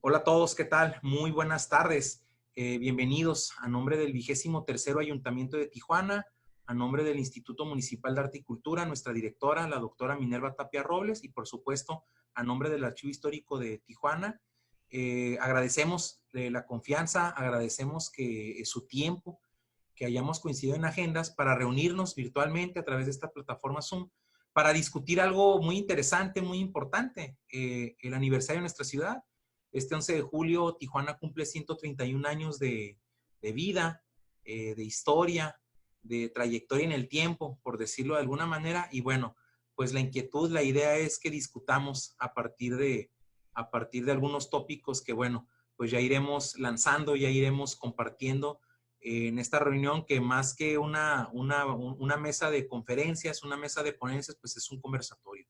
Hola a todos, ¿qué tal? Muy buenas tardes. Bienvenidos a nombre del 23º Ayuntamiento de Tijuana, a nombre del Instituto Municipal de Arte y Cultura, nuestra directora, la doctora Minerva Tapia Robles, y por supuesto, a nombre del Archivo Histórico de Tijuana. Agradecemos la confianza, agradecemos que su tiempo, que hayamos coincidido en agendas para reunirnos virtualmente a través de esta plataforma Zoom para discutir algo muy interesante, muy importante, el aniversario de nuestra ciudad. Este 11 de julio, Tijuana cumple 131 años de vida, de historia, de trayectoria en el tiempo, por decirlo de alguna manera. Y bueno, pues la inquietud, la idea es que discutamos a partir de algunos tópicos que, bueno, pues ya iremos lanzando, ya iremos compartiendo en esta reunión, que más que una mesa de conferencias, una mesa de ponencias, pues es un conversatorio.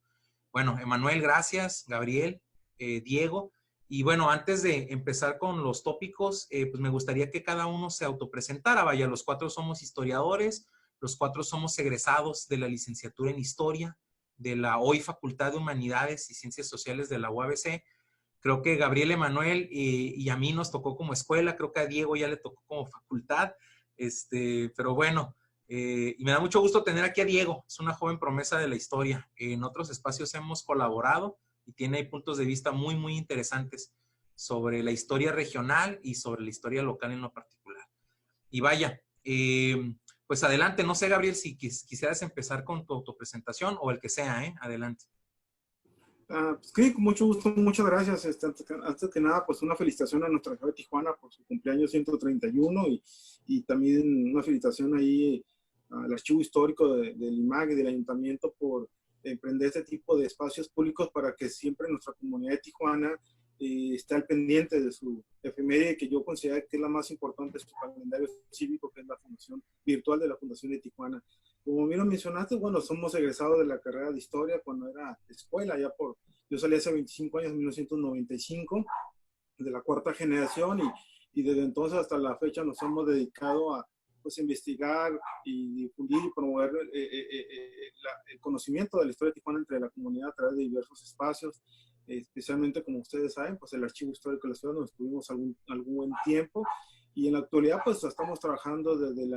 Bueno, Emanuel, gracias, Gabriel, Diego. Y bueno, antes de empezar con los tópicos, pues me gustaría que cada uno se autopresentara. Vaya, los cuatro somos historiadores, los cuatro somos egresados de la licenciatura en Historia, de la hoy Facultad de Humanidades y Ciencias Sociales de la UABC. Creo que Gabriel, Emanuel y a mí nos tocó como escuela, creo que a Diego ya le tocó como facultad, pero bueno, y me da mucho gusto tener aquí a Diego, es una joven promesa de la historia. En otros espacios hemos colaborado y tiene puntos de vista muy, muy interesantes sobre la historia regional y sobre la historia local en lo particular. Y vaya, pues adelante, no sé, Gabriel, si quisieras empezar con tu autopresentación o el que sea, adelante. Pues sí, con mucho gusto, muchas gracias. Antes que nada, pues una felicitación a nuestra ciudad de Tijuana por su cumpleaños 131 y también una felicitación ahí al Archivo Histórico del IMAG y del Ayuntamiento por emprender este tipo de espacios públicos para que siempre nuestra comunidad de Tijuana esté al pendiente de su efeméride, que yo considero que es la más importante de su calendario cívico, que es la Fundación Virtual de la Fundación de Tijuana. Como bien lo mencionaste, bueno, somos egresados de la carrera de Historia cuando era escuela, yo salí hace 25 años, en 1995, de la cuarta generación, y desde entonces hasta la fecha nos hemos dedicado a pues, investigar y difundir y promover el conocimiento de la historia de Tijuana entre la comunidad a través de diversos espacios, especialmente, como ustedes saben, pues el Archivo Histórico de la Ciudad, donde estuvimos algún buen tiempo, y en la actualidad pues estamos trabajando desde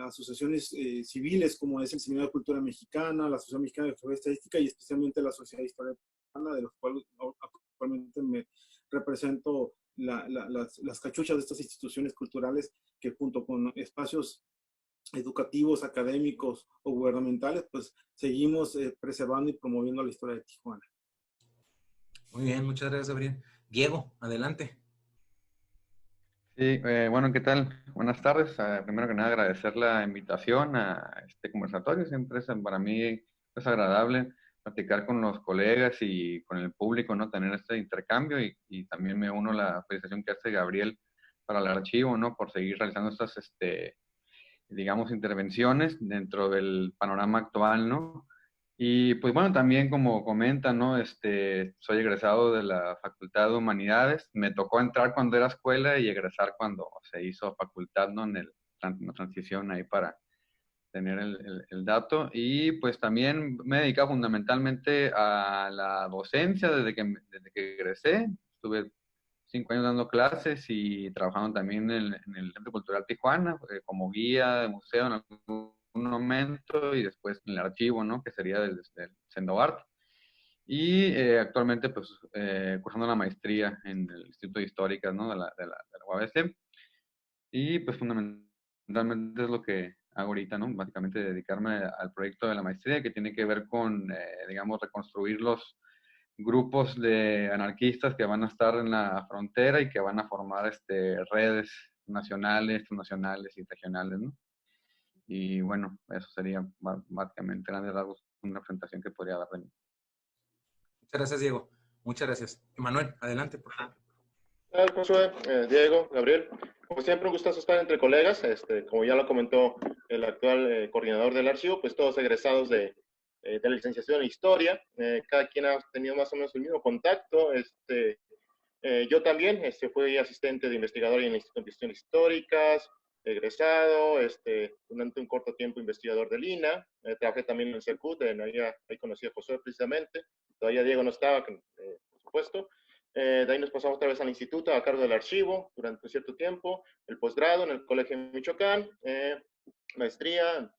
asociaciones civiles, como es el Seminario de Cultura Mexicana, la Asociación Mexicana de Geografía Estadística y especialmente la Sociedad de Historia Mexicana, de los cuales actualmente me represento las cachuchas de estas instituciones culturales que, junto con espacios educativos, académicos o gubernamentales, pues seguimos preservando y promoviendo la historia de Tijuana. Muy bien, muchas gracias, Gabriel. Diego, adelante. Sí, bueno, ¿qué tal? Buenas tardes. Primero que nada, agradecer la invitación a este conversatorio. Siempre es para mí es agradable platicar con los colegas y con el público, ¿no? Tener este intercambio y también me uno a la felicitación que hace Gabriel para el archivo, ¿no? Por seguir realizando estas, digamos, intervenciones dentro del panorama actual, ¿no? Y pues bueno, también como comentan, ¿no? Soy egresado de la Facultad de Humanidades. Me tocó entrar cuando era escuela y egresar cuando se hizo facultad, ¿no? En la transición ahí para tener el dato. Y pues también me he dedicado fundamentalmente a la docencia desde que egresé. Estuve 5 años dando clases y trabajando también en el Centro Cultural Tijuana, como guía de museo en algún momento y después en el archivo, ¿no? Que sería del Sendovart. Y actualmente, pues, cursando la maestría en el Instituto de Históricas, ¿no? De la UABC. Y pues fundamentalmente es lo que hago ahorita, ¿no? Básicamente dedicarme al proyecto de la maestría que tiene que ver con, digamos, reconstruir los grupos de anarquistas que van a estar en la frontera y que van a formar redes nacionales, transnacionales y regionales, ¿no? Y bueno, eso sería básicamente grandes rasgos una presentación que podría dar de mí. Muchas gracias, Diego. Muchas gracias. Emanuel, adelante, por favor. Hola, Josué, Diego, Gabriel. Como siempre, un gustazo estar entre colegas. Como ya lo comentó el actual coordinador del archivo, pues todos egresados de la licenciatura en Historia. Cada quien ha tenido más o menos el mismo contacto. Yo también fui asistente de investigador en el Instituto de Investigaciones Históricas, egresado, durante un corto tiempo investigador del INA. Trabajé también en el CERCUT, ahí conocí a Josué precisamente. Todavía Diego no estaba, por supuesto. De ahí nos pasamos otra vez al instituto a cargo del archivo durante un cierto tiempo, el posgrado en el Colegio de Michoacán, maestría,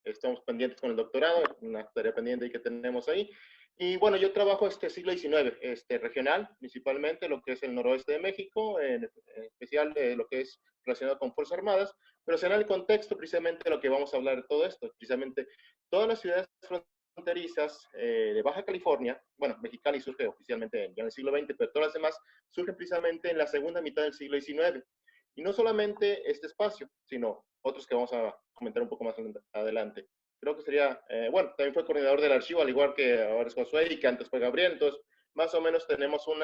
estamos pendientes con el doctorado, una tarea pendiente que tenemos ahí. Y bueno, yo trabajo siglo XIX, regional, principalmente lo que es el noroeste de México, en especial lo que es relacionado con Fuerzas Armadas, pero será el contexto precisamente de lo que vamos a hablar de todo esto, precisamente todas las ciudades fronterizas de Baja California, bueno, Mexicali surge oficialmente ya en el siglo XX, pero todas las demás surgen precisamente en la segunda mitad del siglo XIX. Y no solamente este espacio, sino otros que vamos a comentar un poco más adelante. Creo que sería, bueno, también fue coordinador del archivo, al igual que ahora es Josué y que antes fue Gabriel, entonces más o menos tenemos un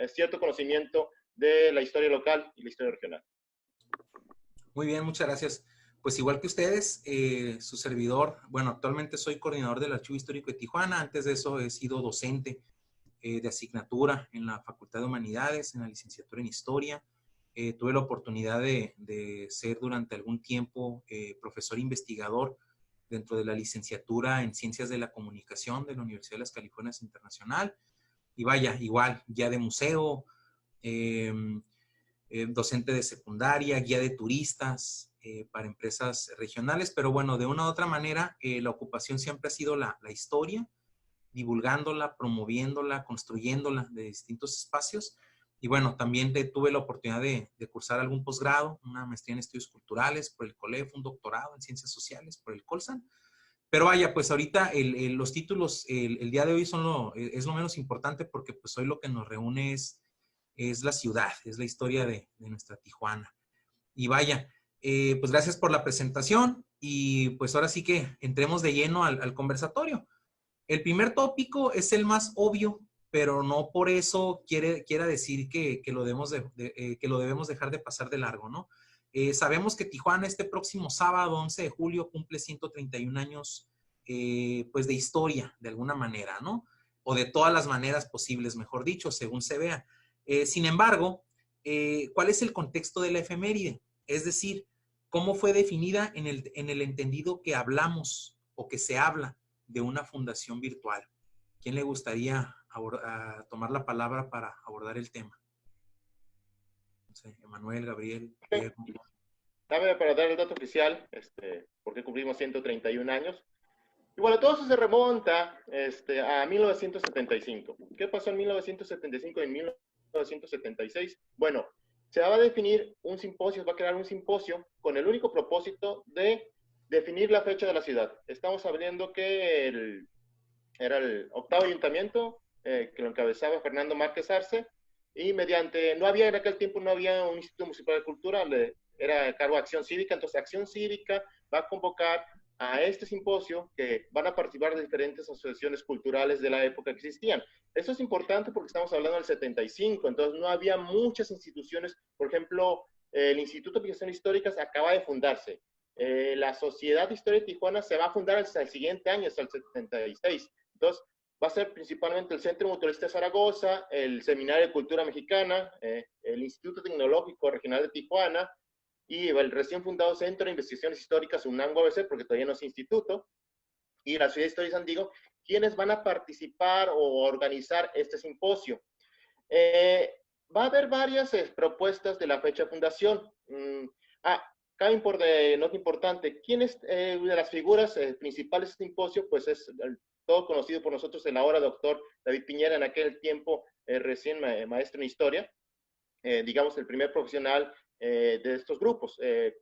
cierto conocimiento de la historia local y la historia regional. Muy bien, muchas gracias. Pues igual que ustedes, su servidor, bueno, actualmente soy coordinador del Archivo Histórico de Tijuana, antes de eso he sido docente de asignatura en la Facultad de Humanidades, en la licenciatura en Historia. Tuve la oportunidad de ser durante algún tiempo profesor investigador dentro de la licenciatura en Ciencias de la Comunicación de la Universidad de las Californias Internacional. Y vaya, igual, guía de museo, docente de secundaria, guía de turistas para empresas regionales, pero bueno, de una u otra manera, la ocupación siempre ha sido la historia, divulgándola, promoviéndola, construyéndola de distintos espacios. Y bueno, también tuve la oportunidad de cursar algún posgrado, una maestría en estudios culturales por el COLEF, un doctorado en ciencias sociales por el COLSAN. Pero vaya, pues ahorita los títulos el día de hoy es lo menos importante porque pues hoy lo que nos reúne es la ciudad, es la historia de nuestra Tijuana. Y vaya, pues gracias por la presentación y pues ahora sí que entremos de lleno al conversatorio. El primer tópico es el más obvio, pero no por eso quiera decir que lo debemos dejar de pasar de largo, ¿no? Sabemos que Tijuana este próximo sábado, 11 de julio, cumple 131 años pues de historia, de alguna manera, ¿no? O de todas las maneras posibles, mejor dicho, según se vea. Sin embargo, ¿cuál es el contexto de la efeméride? Es decir, ¿cómo fue definida en el entendido que hablamos o que se habla de una fundación virtual? ¿Quién le gustaría tomar la palabra para abordar el tema? No sé, Emanuel, Gabriel, Diego. Dame para dar el dato oficial, porque cumplimos 131 años. Y bueno, todo eso se remonta a 1975. ¿Qué pasó en 1975 y en 1976? Bueno, se va a definir un simposio, va a crear un simposio con el único propósito de definir la fecha de la ciudad. Estamos hablando que era el octavo ayuntamiento, que lo encabezaba Fernando Márquez Arce, y no había en aquel tiempo, no había un Instituto Municipal de Cultura, era a cargo de Acción Cívica, entonces Acción Cívica va a convocar a este simposio que van a participar de diferentes asociaciones culturales de la época que existían. Eso es importante porque estamos hablando del 75, entonces no había muchas instituciones, por ejemplo, el Instituto de Investigaciones Históricas acaba de fundarse, la Sociedad de Historia de Tijuana se va a fundar hasta el siguiente año, hasta el 76. Entonces, va a ser principalmente el Centro Mutualista de Zaragoza, el Seminario de Cultura Mexicana, el Instituto Tecnológico Regional de Tijuana y el recién fundado Centro de Investigaciones Históricas UNAM-UABC, porque todavía no es instituto, y la Ciudad de Historia de San Diego, quienes van a participar o organizar este simposio. Va a haber varias propuestas de la fecha de fundación. Cabe nota importante, ¿quién es de las figuras principales de este simposio? Pues es todo conocido por nosotros, el ahora doctor David Piñera, en aquel tiempo recién maestro en historia, digamos el primer profesional de estos grupos,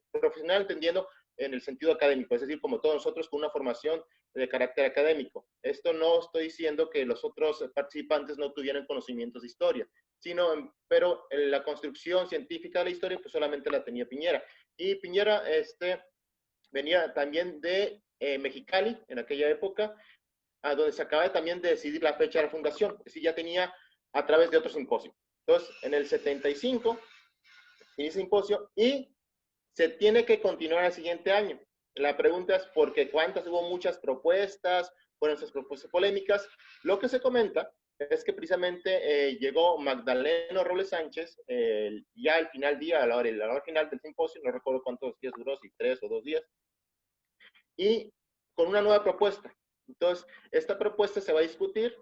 profesional entendiendo en el sentido académico, es decir, como todos nosotros con una formación de carácter académico. Esto no estoy diciendo que los otros participantes no tuvieran conocimientos de historia, pero la construcción científica de la historia pues solamente la tenía Piñera. Y Piñera venía también de Mexicali en aquella época, a donde se acaba también de decidir la fecha de la fundación, es decir, ya tenía a través de otro simposio. Entonces, en el 75, inicia el simposio y se tiene que continuar el siguiente año. La pregunta es, ¿por qué? ¿Cuántas? Hubo muchas propuestas, fueron esas propuestas polémicas. Lo que se comenta es que precisamente llegó Magdaleno Robles Sánchez ya al final día, a la hora final del simposio, no recuerdo cuántos días duró, si 3 o 2 días, y con una nueva propuesta. Entonces, esta propuesta se va a discutir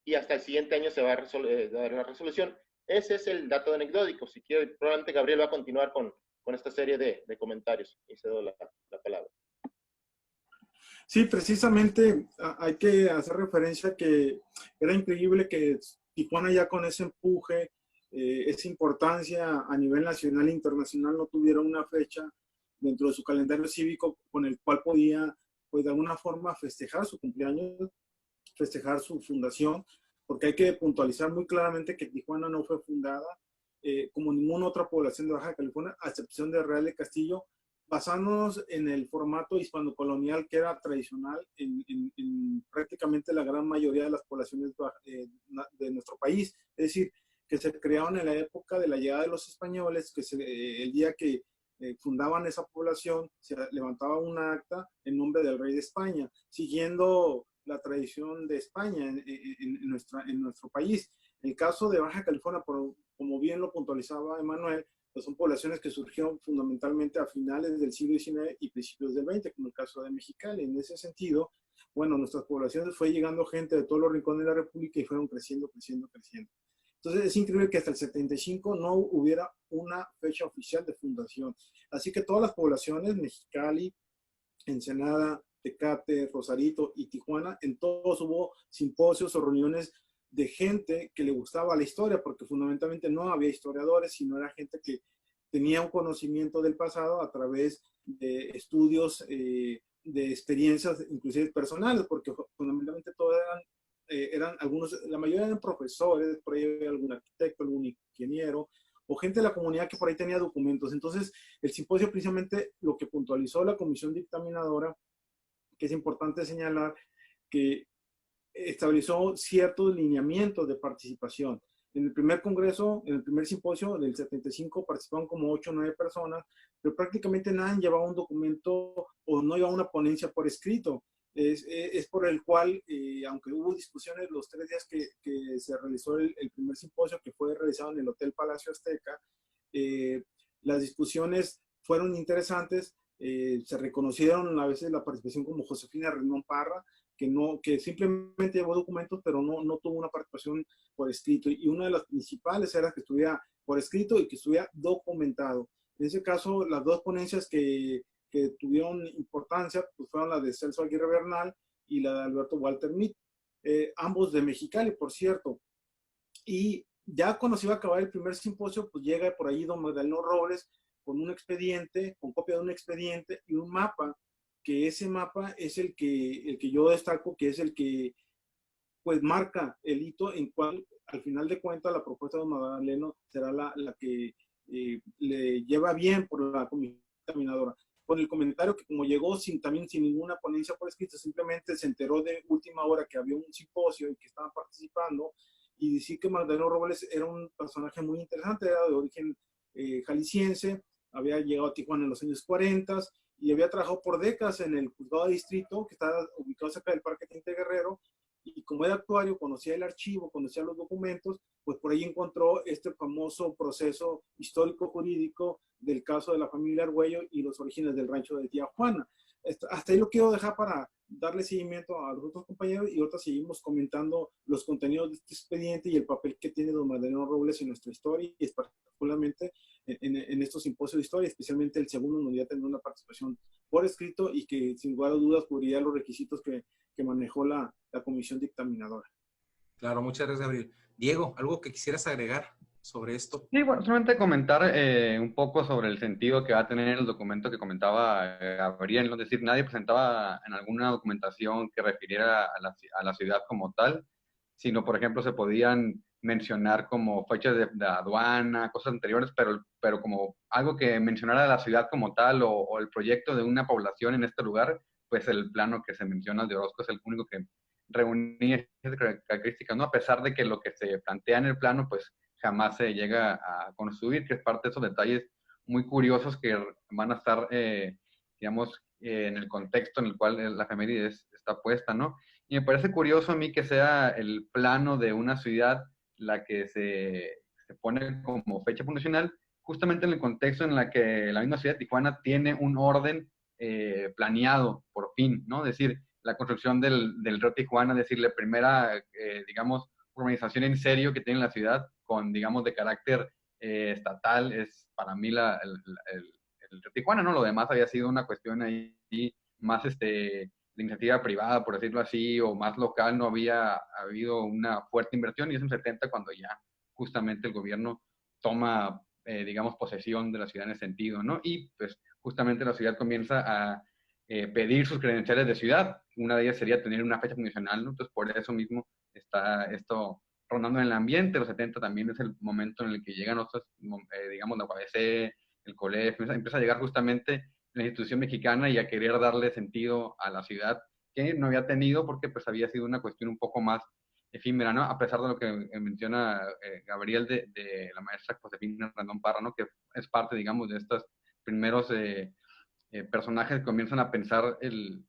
y hasta el siguiente año se va a dar la resolución. Ese es el dato anecdótico. Si quiere, probablemente Gabriel va a continuar con esta serie de comentarios y cedo la palabra. Sí, precisamente hay que hacer referencia que era increíble que Tijuana ya con ese empuje, esa importancia a nivel nacional e internacional no tuviera una fecha dentro de su calendario cívico con el cual podía, pues de alguna forma, festejar su cumpleaños, festejar su fundación, porque hay que puntualizar muy claramente que Tijuana no fue fundada como ninguna otra población de Baja California, a excepción de Real de Castillo, basándonos en el formato hispano-colonial que era tradicional en prácticamente la gran mayoría de las poblaciones de nuestro país. Es decir, que se crearon en la época de la llegada de los españoles, que el día que fundaban esa población, se levantaba un acta en nombre del rey de España, siguiendo la tradición de España en nuestro país. El caso de Baja California, como bien lo puntualizaba Emanuel, pues son poblaciones que surgieron fundamentalmente a finales del siglo XIX y principios del XX, como el caso de Mexicali. En ese sentido, bueno, nuestras poblaciones fue llegando gente de todos los rincones de la República y fueron creciendo. Entonces es increíble que hasta el 75 no hubiera una fecha oficial de fundación. Así que todas las poblaciones, Mexicali, Ensenada, Tecate, Rosarito y Tijuana, en todos hubo simposios o reuniones de gente que le gustaba la historia, porque fundamentalmente no había historiadores, sino era gente que tenía un conocimiento del pasado a través de estudios, de experiencias, inclusive personales, porque fundamentalmente todos eran algunos, la mayoría eran profesores, por ahí había algún arquitecto, algún ingeniero, o gente de la comunidad que por ahí tenía documentos. Entonces, el simposio precisamente lo que puntualizó la comisión dictaminadora, que es importante señalar, que estableció ciertos lineamientos de participación. En el primer congreso, en el primer simposio del 75 participaron como 8 o 9 personas, pero prácticamente nadie llevaba un documento o no llevaba una ponencia por escrito. Es por el cual, aunque hubo discusiones los 3 días que se realizó el primer simposio, que fue realizado en el Hotel Palacio Azteca, las discusiones fueron interesantes, se reconocieron a veces la participación como Josefina Rendón Parra, que simplemente llevó documentos, pero no tuvo una participación por escrito. Y una de las principales era que estuviera por escrito y que estuviera documentado. En ese caso, las 2 ponencias que tuvieron importancia pues fueron la de Celso Aguirre Bernal y la de Alberto Walter Mead, ambos de Mexicali, por cierto. Y ya cuando se iba a acabar el primer simposio, pues llega por ahí don Magdaleno Robles con un expediente, con copia de un expediente y un mapa, que ese mapa es el que yo destaco, que es el que pues marca el hito en cual al final de cuentas la propuesta de don Magdaleno será la que le lleva bien por la comisión examinadora. Con el comentario que como llegó también sin ninguna ponencia por escrito, simplemente se enteró de última hora que había un simposio y que estaban participando, y decir que Magdaleno Robles era un personaje muy interesante, era de origen jalisciense, había llegado a Tijuana en los años 40 y había trabajado por décadas en el juzgado de distrito que estaba ubicado cerca del Parque Tinte Guerrero, y como era actuario, conocía el archivo, conocía los documentos, pues por ahí encontró este famoso proceso histórico-jurídico del caso de la familia Argüello y los orígenes del rancho de Tía Juana. Hasta ahí lo quiero dejar para darle seguimiento a los otros compañeros, y ahorita seguimos comentando los contenidos de este expediente y el papel que tiene don Magdaleno Robles en nuestra historia, y particularmente en estos simposios de historia, especialmente el segundo, donde ya tendrá una participación por escrito y que sin lugar a dudas cubrirá los requisitos que manejó la comisión dictaminadora. Claro, muchas gracias, Gabriel. Diego, ¿algo que quisieras agregar sobre esto? Sí, bueno, solamente comentar un poco sobre el sentido que va a tener el documento que comentaba Gabriel, ¿no? Es decir, nadie presentaba en alguna documentación que refiriera a la ciudad como tal, sino, por ejemplo, se podían mencionar como fechas de aduana, cosas anteriores, pero como algo que mencionara la ciudad como tal o el proyecto de una población en este lugar, pues el plano que se menciona de Orozco es el único que reunía esas características, ¿no? A pesar de que lo que se plantea en el plano, pues jamás se llega a construir, que es parte de esos detalles muy curiosos que van a estar, digamos, en el contexto en el cual la efeméride está puesta, ¿no? Y me parece curioso a mí que sea el plano de una ciudad la que se pone como fecha fundacional, justamente en el contexto en la que la misma ciudad de Tijuana tiene un orden planeado, por fin, ¿no? Es decir, la construcción del río Tijuana, es decir, la primera, digamos, urbanización en serio que tiene la ciudad, con, digamos, de carácter estatal, es para mí el Tijuana, ¿no? Lo demás había sido una cuestión ahí más de iniciativa privada, por decirlo así, o más local. No había habido una fuerte inversión, y es en 70 cuando ya justamente el gobierno toma, digamos, posesión de la ciudad en ese sentido, ¿no? Y pues justamente la ciudad comienza a pedir sus credenciales de ciudad. Una de ellas sería tener una fecha fundacional, ¿no? Entonces, por eso mismo está esto rondando en el ambiente. Los 70 también es el momento en el que llegan otros, digamos, la UABC, el COLEF, empieza a llegar justamente la institución mexicana y a querer darle sentido a la ciudad que no había tenido, porque pues había sido una cuestión un poco más efímera, ¿no? A pesar de lo que menciona Gabriel de la maestra Josefina Rendón Parra, ¿no? Que es parte, digamos, de estos primeros personajes que comienzan a pensar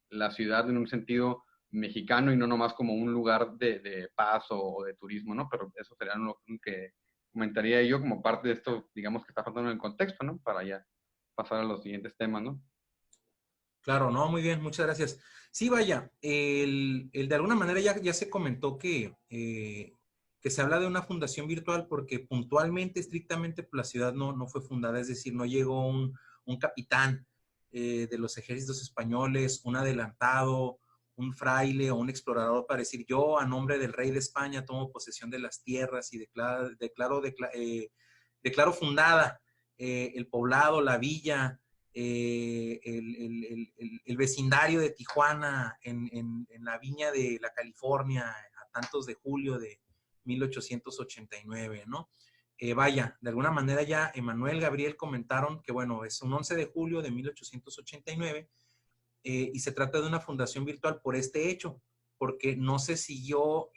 la ciudad en un sentido mexicano y no nomás como un lugar de paz o de turismo, ¿no? Pero eso sería lo que comentaría yo como parte de esto, digamos, que está faltando en el contexto, ¿no? Para ya pasar a los siguientes temas, ¿no? Claro, no, muy bien, muchas gracias. Sí, vaya, de alguna manera ya se comentó que se habla de una fundación virtual porque puntualmente, estrictamente, pues, la ciudad no fue fundada, es decir, no llegó un capitán de los ejércitos españoles, un adelantado, un fraile o un explorador para decir: yo, a nombre del rey de España, tomo posesión de las tierras y declaro fundada el poblado, la villa, el vecindario de Tijuana en la viña de la California a tantos de julio de 1889, ¿no? Vaya, de alguna manera ya Emanuel, Gabriel comentaron que, bueno, es un 11 de julio de 1889 y se trata de una fundación virtual por este hecho, porque no se siguió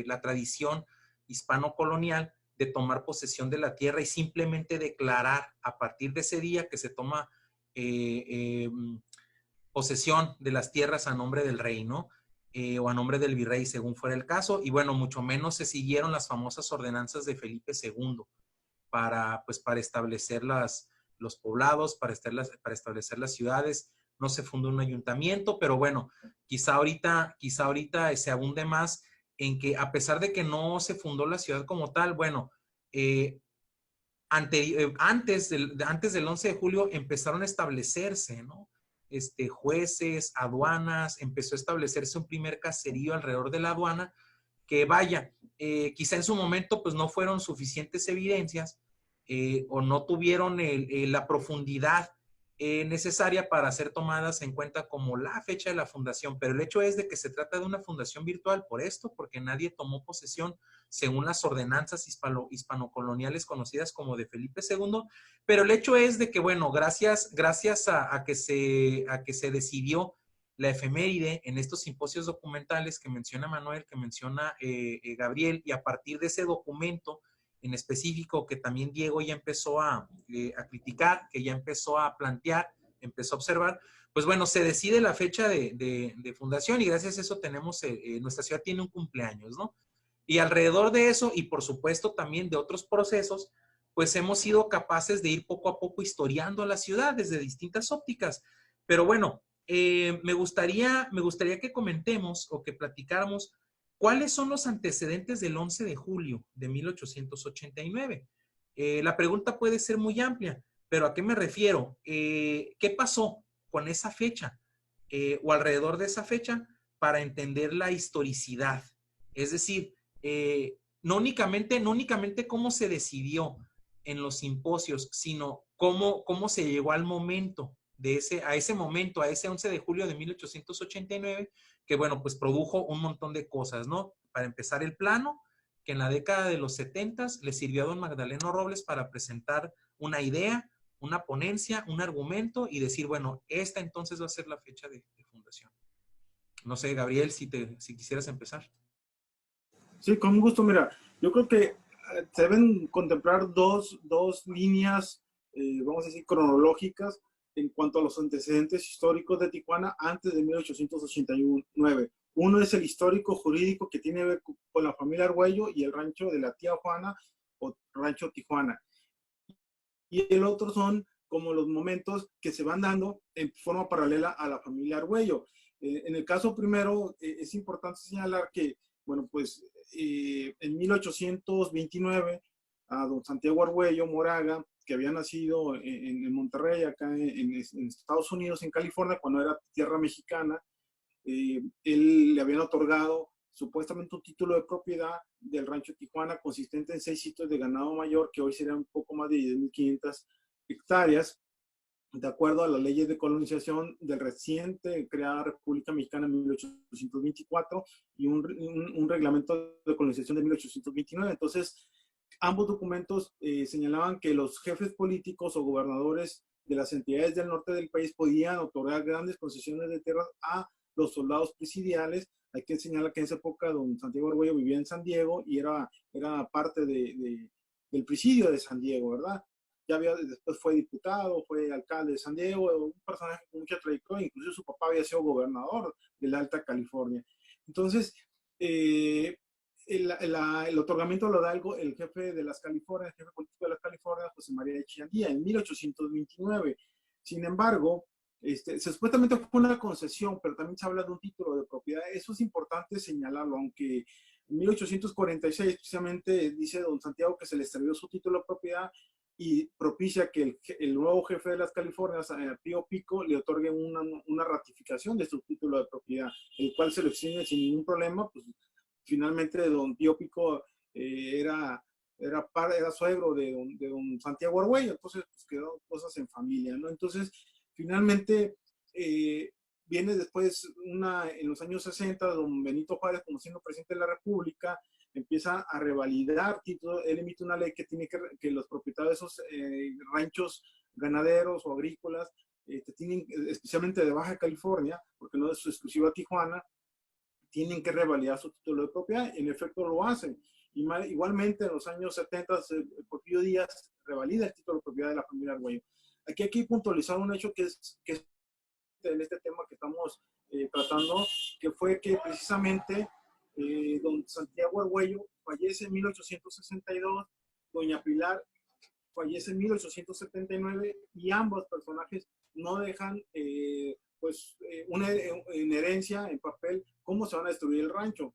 la tradición hispano-colonial de tomar posesión de la tierra y simplemente declarar a partir de ese día que se toma posesión de las tierras a nombre del rey, ¿no? O a nombre del virrey, según fuera el caso. Y bueno, mucho menos se siguieron las famosas ordenanzas de Felipe II para establecer los poblados, para establecer las ciudades. No se fundó un ayuntamiento, pero bueno, quizá ahorita se abunde más en que, a pesar de que no se fundó la ciudad como tal, bueno, antes del 11 de julio empezaron a establecerse, ¿no? Jueces, aduanas, empezó a establecerse un primer caserío alrededor de la aduana, que vaya, quizá en su momento pues no fueron suficientes evidencias o no tuvieron la profundidad necesaria para ser tomadas en cuenta como la fecha de la fundación, pero el hecho es de que se trata de una fundación virtual por esto, porque nadie tomó posesión según las ordenanzas hispanocoloniales conocidas como de Felipe II, pero el hecho es de que, bueno, gracias a que se decidió la efeméride en estos simposios documentales que menciona Manuel, que menciona Gabriel, y a partir de ese documento en específico que también Diego ya empezó a criticar, que ya empezó a plantear, empezó a observar, pues bueno, se decide la fecha de fundación y gracias a eso tenemos, nuestra ciudad tiene un cumpleaños, ¿no? Y alrededor de eso, y por supuesto también de otros procesos, pues hemos sido capaces de ir poco a poco historiando la ciudad desde distintas ópticas. Pero bueno, me gustaría que comentemos o que platicáramos cuáles son los antecedentes del 11 de julio de 1889. La pregunta puede ser muy amplia, pero ¿a qué me refiero? ¿Qué pasó con esa fecha o alrededor de esa fecha para entender la historicidad? Es decir, no únicamente cómo se decidió en los simposios, sino cómo se llegó al momento a ese 11 de julio de 1889, que bueno, pues produjo un montón de cosas, ¿no? Para empezar, el plano, que en la década de los 70 le sirvió a don Magdaleno Robles para presentar una idea, una ponencia, un argumento y decir, bueno, esta entonces va a ser la fecha de fundación. No sé, Gabriel, si quisieras empezar. Sí, con gusto. Mira, yo creo que se deben contemplar dos líneas, vamos a decir, cronológicas en cuanto a los antecedentes históricos de Tijuana antes de 1889. Uno es el histórico jurídico que tiene que ver con la familia Argüello y el rancho de la tía Juana o rancho Tijuana. Y el otro son como los momentos que se van dando en forma paralela a la familia Argüello. En el caso primero, es importante señalar que Bueno, pues en 1829, a don Santiago Argüello Moraga, que había nacido en Monterrey, acá en Estados Unidos, en California, cuando era tierra mexicana, él le habían otorgado supuestamente un título de propiedad del rancho Tijuana consistente en 6 sitios de ganado mayor, que hoy serían un poco más de 10.500 hectáreas, de acuerdo a las leyes de colonización del reciente creada República Mexicana en 1824 y un reglamento de colonización de 1829. Entonces, ambos documentos señalaban que los jefes políticos o gobernadores de las entidades del norte del país podían otorgar grandes concesiones de tierras a los soldados presidiales. Hay que señalar que en esa época don Santiago Argüello vivía en San Diego y era parte del presidio de San Diego, ¿verdad? Después fue diputado, fue alcalde de San Diego, un personaje con mucha trayectoria, incluso su papá había sido gobernador de la Alta California. Entonces, el otorgamiento lo da el jefe de las Californias, el jefe político de las Californias, José María Echeandía, en 1829. Sin embargo, supuestamente fue una concesión, pero también se habla de un título de propiedad. Eso es importante señalarlo, aunque en 1846 precisamente dice don Santiago que se le extravió su título de propiedad y propicia que el nuevo jefe de las Californias, Pío Pico, le otorgue una ratificación de su título de propiedad, el cual se lo extiende sin ningún problema. Pues finalmente don Pío Pico era suegro de don Santiago Argüello, entonces pues quedaron cosas en familia, ¿no? Entonces, finalmente, viene después en los años 60, don Benito Juárez, como siendo presidente de la República, empieza a revalidar títulos. Él emite una ley que tiene que los propietarios de esos ranchos ganaderos o agrícolas, tienen, especialmente de Baja California, porque no es exclusiva Tijuana, tienen que revalidar su título de propiedad. En efecto lo hacen. Igualmente en los años 70, Porfirio Díaz revalida el título de propiedad de la familia Argüello. Aquí hay que puntualizar un hecho que es en este tema que estamos tratando, que fue que precisamente don Santiago Argüello fallece en 1862, doña Pilar fallece en 1879 y ambos personajes no dejan en herencia, en papel, cómo se van a destruir el rancho.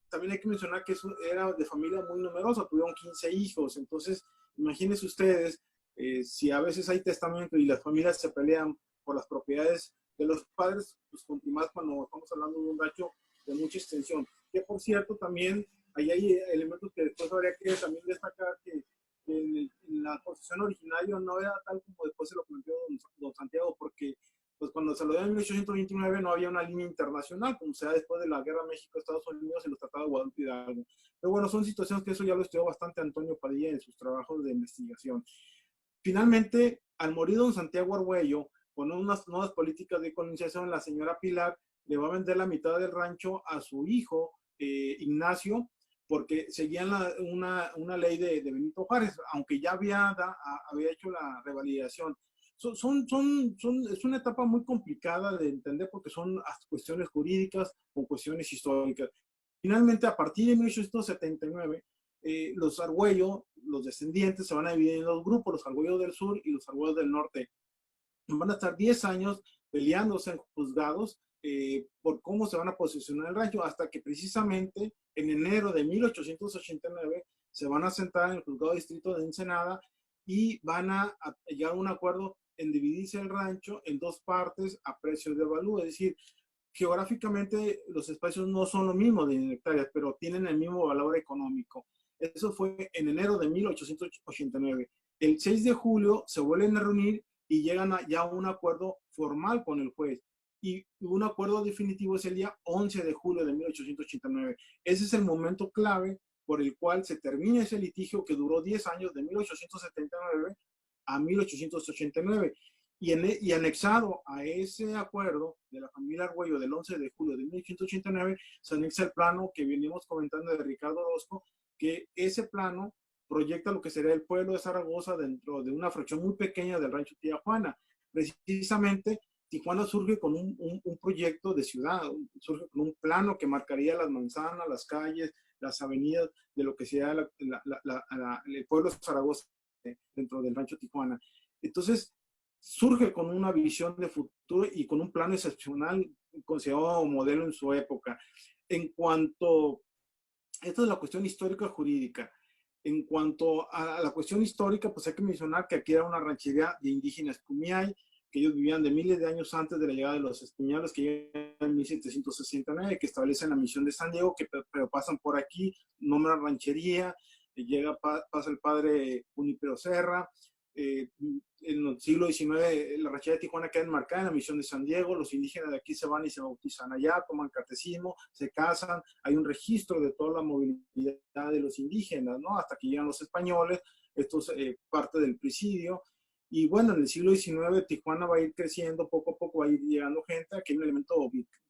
También hay que mencionar que era de familia muy numerosa, tuvieron 15 hijos, entonces imagínense ustedes, si a veces hay testamento y las familias se pelean por las propiedades de los padres, pues más cuando estamos hablando de un rancho de mucha extensión. Que por cierto, también ahí hay elementos que después habría que también destacar, que en la concesión originaria no era tal como después se lo planteó don Santiago, porque pues cuando se lo dio en 1829 no había una línea internacional, como se da después de la guerra México-Estados Unidos en los tratados de Guadalupe Hidalgo. Pero bueno, son situaciones que eso ya lo estudió bastante Antonio Padilla en sus trabajos de investigación. Finalmente, al morir don Santiago Argüello, con unas nuevas políticas de colonización, la señora Pilar le va a vender la mitad del rancho a su hijo, Ignacio, porque seguían una ley de Benito Juárez, aunque ya había hecho la revalidación. Es una etapa muy complicada de entender porque son cuestiones jurídicas o cuestiones históricas. Finalmente, a partir de 1879, los Argüello, los descendientes, se van a dividir en dos grupos, los Argüello del Sur y los Argüello del Norte. Van a estar 10 años peleándose en juzgados por cómo se van a posicionar el rancho, hasta que precisamente en enero de 1889 se van a sentar en el juzgado de distrito de Ensenada y van a llegar a un acuerdo en dividirse el rancho en dos partes a precios de avalúo. Es decir, geográficamente los espacios no son lo mismo de hectáreas, pero tienen el mismo valor económico. Eso fue en enero de 1889. El 6 de julio se vuelven a reunir y llegan ya a un acuerdo formal con el juez. Y un acuerdo definitivo es el día 11 de julio de 1889. Ese es el momento clave por el cual se termina ese litigio que duró 10 años, de 1879 a 1889. Y anexado a ese acuerdo de la familia Argüello del 11 de julio de 1889, se anexa el plano que venimos comentando de Ricardo Orozco, que ese plano proyecta lo que sería el pueblo de Zaragoza dentro de una fracción muy pequeña del rancho Tijuana. Precisamente, Tijuana surge con un proyecto de ciudad, surge con un plano que marcaría las manzanas, las calles, las avenidas de lo que sería el pueblo de Zaragoza dentro del rancho Tijuana. Entonces, surge con una visión de futuro y con un plano excepcional considerado modelo en su época. En cuanto, esta es la cuestión histórica jurídica. En cuanto a la cuestión histórica, pues hay que mencionar que aquí era una ranchería de indígenas Kumeyaay, que ellos vivían de miles de años antes de la llegada de los españoles, que llegan en 1769, que establecen la misión de San Diego, que pero pasan por aquí, nombran ranchería, pasa el padre Junípero Serra. En el siglo XIX, la ranchería de Tijuana queda enmarcada en la misión de San Diego, los indígenas de aquí se van y se bautizan allá, toman catecismo, se casan, hay un registro de toda la movilidad de los indígenas, ¿no? Hasta que llegan los españoles, esto es parte del presidio. Y bueno, en el siglo XIX Tijuana va a ir creciendo, poco a poco va a ir llegando gente. Aquí hay un elemento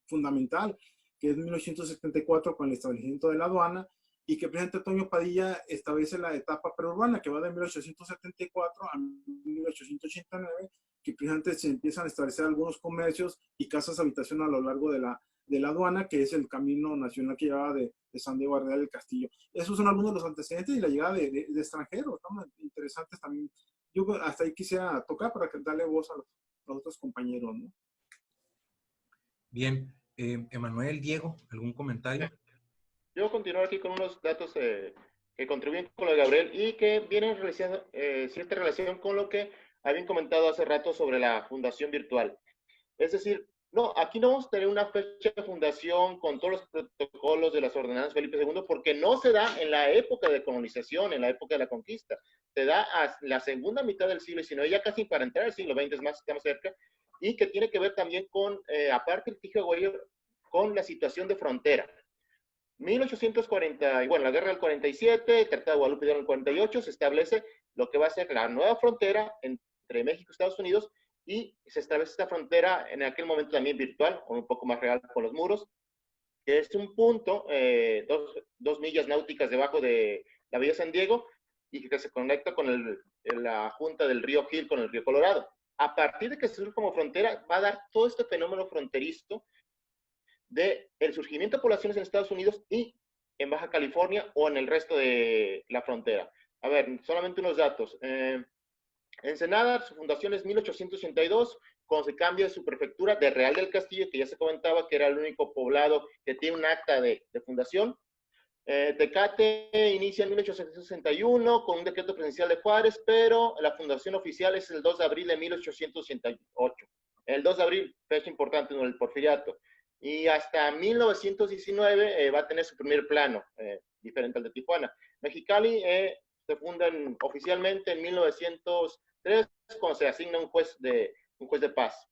fundamental, que es 1974 con el establecimiento de la aduana, y que el presidente Toño Padilla establece la etapa preurbana, que va de 1874 a 1889, que precisamente se empiezan a establecer algunos comercios y casas de habitación a lo largo de la aduana, que es el camino nacional que llevaba de San Diego a Real del Castillo. Esos son algunos de los antecedentes y la llegada de extranjeros, ¿no? Interesantes también. Yo hasta ahí quisiera tocar para darle voz a los otros compañeros, ¿no? Bien, Emanuel, Diego, ¿algún comentario? Yo voy a continuar aquí con unos datos que contribuyen con lo de Gabriel y que vienen realizando cierta relación con lo que habían comentado hace rato sobre la fundación virtual. Es decir, no, aquí no vamos a tener una fecha de fundación con todos los protocolos de las ordenanzas Felipe II, porque no se da en la época de colonización, en la época de la conquista. Se da a la segunda mitad del siglo XIX, ya casi para entrar al siglo XX, es más, estamos cerca, y que tiene que ver también con, aparte del litigio Güello, con la situación de frontera. 1840, y bueno, la guerra del 47, el Tratado de Guadalupe en el 48, se establece lo que va a ser la nueva frontera entre México y Estados Unidos, y se establece esta frontera en aquel momento también virtual, o un poco más real con los muros, que es un punto, 2 millas náuticas debajo de la Villa San Diego, y que se conecta con la junta del río Gil con el río Colorado. A partir de que se surge como frontera, va a dar todo este fenómeno fronterizo del surgimiento de poblaciones en Estados Unidos y en Baja California o en el resto de la frontera. A ver, solamente unos datos. Ensenada, su fundación es 1882, cuando se cambia su prefectura de Real del Castillo, que ya se comentaba que era el único poblado que tiene un acta de fundación. Tecate inicia en 1861 con un decreto presidencial de Juárez, pero la fundación oficial es el 2 de abril de 1888. El 2 de abril, fecha importante en el porfiriato. Y hasta 1919 va a tener su primer plano, diferente al de Tijuana. Mexicali se funda oficialmente en 1903, cuando se asigna un juez de paz.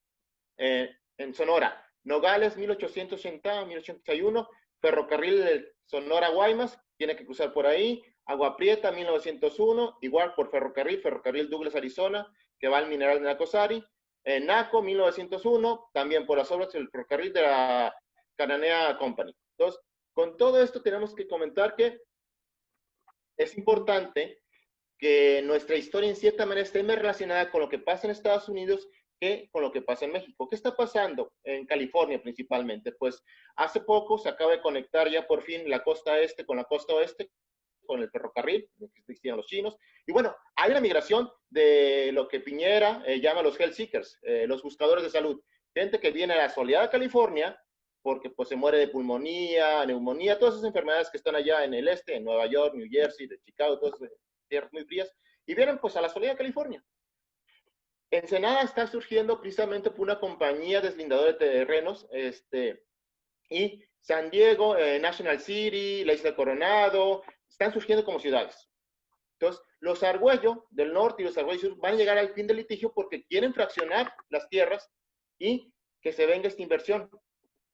En Sonora, Nogales, 1880, 1881, ferrocarril de Sonora-Guaymas, tiene que cruzar por ahí. Agua Prieta, 1901, igual por ferrocarril Douglas, Arizona, que va al mineral de Nacosari. En Naco, 1901, también por las obras del ferrocarril de la Cananea Company. Entonces, con todo esto tenemos que comentar que es importante que nuestra historia en cierta manera esté más relacionada con lo que pasa en Estados Unidos que con lo que pasa en México. ¿Qué está pasando en California principalmente? Pues hace poco se acaba de conectar ya por fin la costa este con la costa oeste, con el ferrocarril, que existían los chinos. Y bueno, hay una migración de lo que Piñera llama los health seekers, los buscadores de salud. Gente que viene a la soleada California porque pues se muere de pulmonía, neumonía, todas esas enfermedades que están allá en el este, en Nueva York, New Jersey, de Chicago, todas esas tierras muy frías, y vienen pues a la soleada California. Ensenada está surgiendo precisamente por una compañía deslindadora de terrenos, y San Diego, National City, la Isla de Coronado, están surgiendo como ciudades. Entonces, los Argüello del norte y los Argüello sur van a llegar al fin del litigio porque quieren fraccionar las tierras y que se venga esta inversión.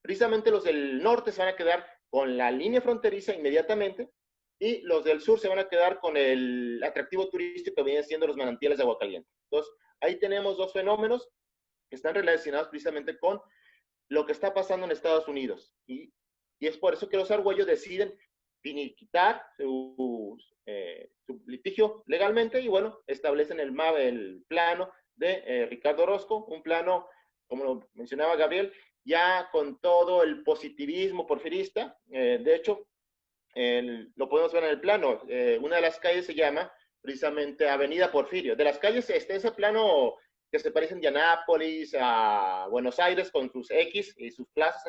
Precisamente los del norte se van a quedar con la línea fronteriza inmediatamente y los del sur se van a quedar con el atractivo turístico que vienen siendo los manantiales de agua caliente. Entonces, ahí tenemos dos fenómenos que están relacionados precisamente con lo que está pasando en Estados Unidos. Y es por eso que los Argüello deciden finiquitar su litigio legalmente y bueno, establecen el plano de Ricardo Orozco, un plano, como lo mencionaba Gabriel, ya con todo el positivismo porfirista. De hecho, lo podemos ver en el plano. Una de las calles se llama precisamente Avenida Porfirio. De las calles está ese plano que se parecen de Anápolis a Buenos Aires con sus X y sus plazas,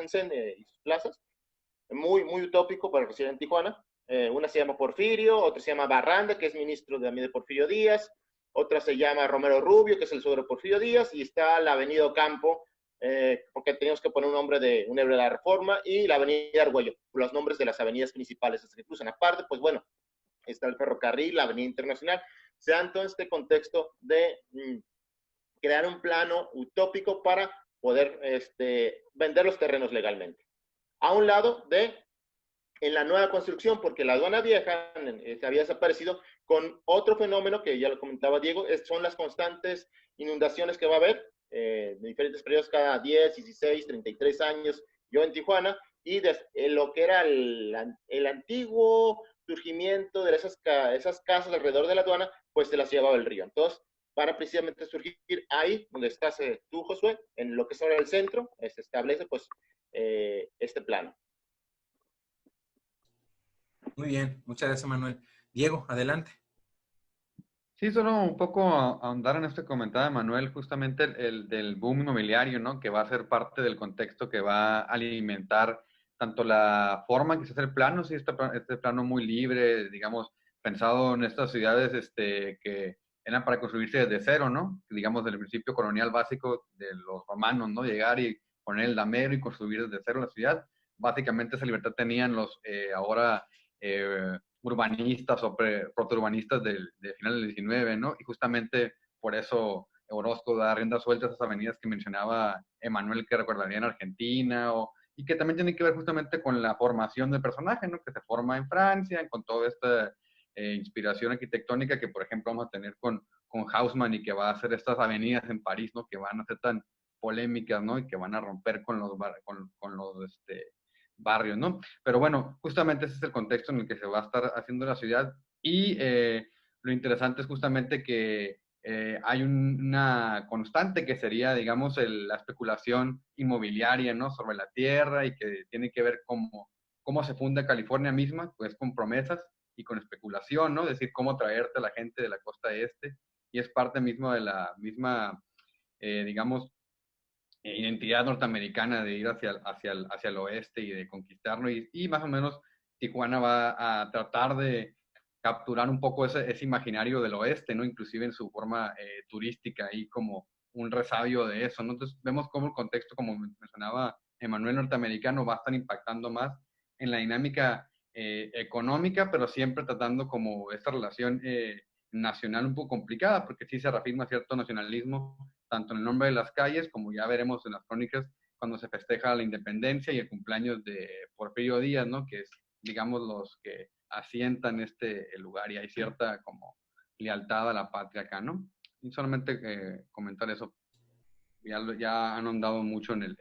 muy, muy utópico para residir en Tijuana. Una se llama Porfirio, otra se llama Barranda, que es ministro de Porfirio Díaz, otra se llama Romero Rubio, que es el suegro de Porfirio Díaz, y está la avenida Ocampo, porque teníamos que poner un nombre de un héroe de la Reforma, y la avenida Argüello, los nombres de las avenidas principales que cruzan. Aparte, pues bueno, está el ferrocarril, la avenida Internacional. Se da en todo este contexto de crear un plano utópico para poder vender los terrenos legalmente. A un lado de en la nueva construcción, porque la aduana vieja había desaparecido, con otro fenómeno que ya lo comentaba Diego, son las constantes inundaciones que va a haber de diferentes periodos, cada 10, 16, 33 años, yo en Tijuana, y lo que era el antiguo surgimiento de esas casas alrededor de la aduana, pues se las llevaba el río. Entonces, para precisamente surgir ahí, donde estás tú, Josué, en lo que es ahora el centro, se establece pues este plano. Muy bien, muchas gracias, Manuel. Diego, adelante. Sí, solo un poco ahondar en este comentario de Manuel, justamente el del boom inmobiliario, ¿no? Que va a ser parte del contexto que va a alimentar tanto la forma que se hace el plano, sí, este plano muy libre, digamos, pensado en estas ciudades que eran para construirse desde cero, ¿no? Digamos, del principio colonial básico de los romanos, ¿no? Llegar y poner el damero y construir desde cero la ciudad. Básicamente esa libertad tenían los ahora urbanistas o protourbanistas de final del 19, ¿no? Y justamente por eso Orozco da rienda suelta a esas avenidas que mencionaba Emanuel, que recordaría en Argentina, y que también tiene que ver justamente con la formación del personaje, ¿no? Que se forma en Francia, con toda esta inspiración arquitectónica que, por ejemplo, vamos a tener con Haussmann y que va a hacer estas avenidas en París, ¿no? Que van a ser tan polémicas, ¿no? Y que van a romper con los barrios, ¿no? Pero bueno, justamente ese es el contexto en el que se va a estar haciendo la ciudad y lo interesante es justamente que hay una constante que sería, digamos, la especulación inmobiliaria, ¿no? Sobre la tierra y que tiene que ver cómo se funda California misma, pues con promesas y con especulación, ¿no? Es decir, cómo traerte a la gente de la costa este y es parte mismo de la misma, digamos, identidad norteamericana de ir hacia el oeste y de conquistarlo y más o menos Tijuana va a tratar de capturar un poco ese imaginario del oeste, ¿no? Inclusive en su forma turística y como un resabio de eso, ¿no? Entonces vemos cómo el contexto, como mencionaba Emanuel, norteamericano va a estar impactando más en la dinámica económica, pero siempre tratando como esta relación nacional un poco complicada, porque sí se reafirma cierto nacionalismo, tanto en el nombre de las calles, como ya veremos en las crónicas, cuando se festeja la independencia y el cumpleaños de Porfirio Díaz, ¿no? Que es, digamos, los que asientan el lugar y hay cierta como lealtad a la patria acá, ¿no? Y solamente comentar eso. Ya han ahondado mucho en el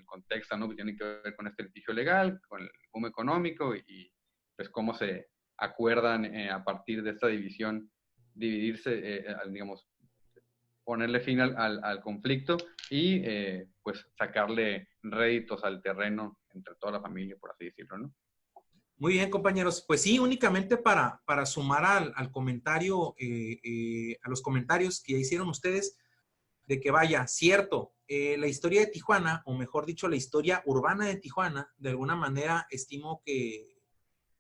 contexto, ¿no? Que tiene que ver con este litigio legal, con el boom económico y pues cómo se acuerdan a partir de esta división, dividirse, digamos, ponerle fin al conflicto y pues sacarle réditos al terreno entre toda la familia, por así decirlo, ¿no? Muy bien, compañeros. Pues sí, únicamente para sumar al comentario, a los comentarios que ya hicieron ustedes, de que vaya, cierto, la historia de Tijuana, o mejor dicho, la historia urbana de Tijuana, de alguna manera estimo que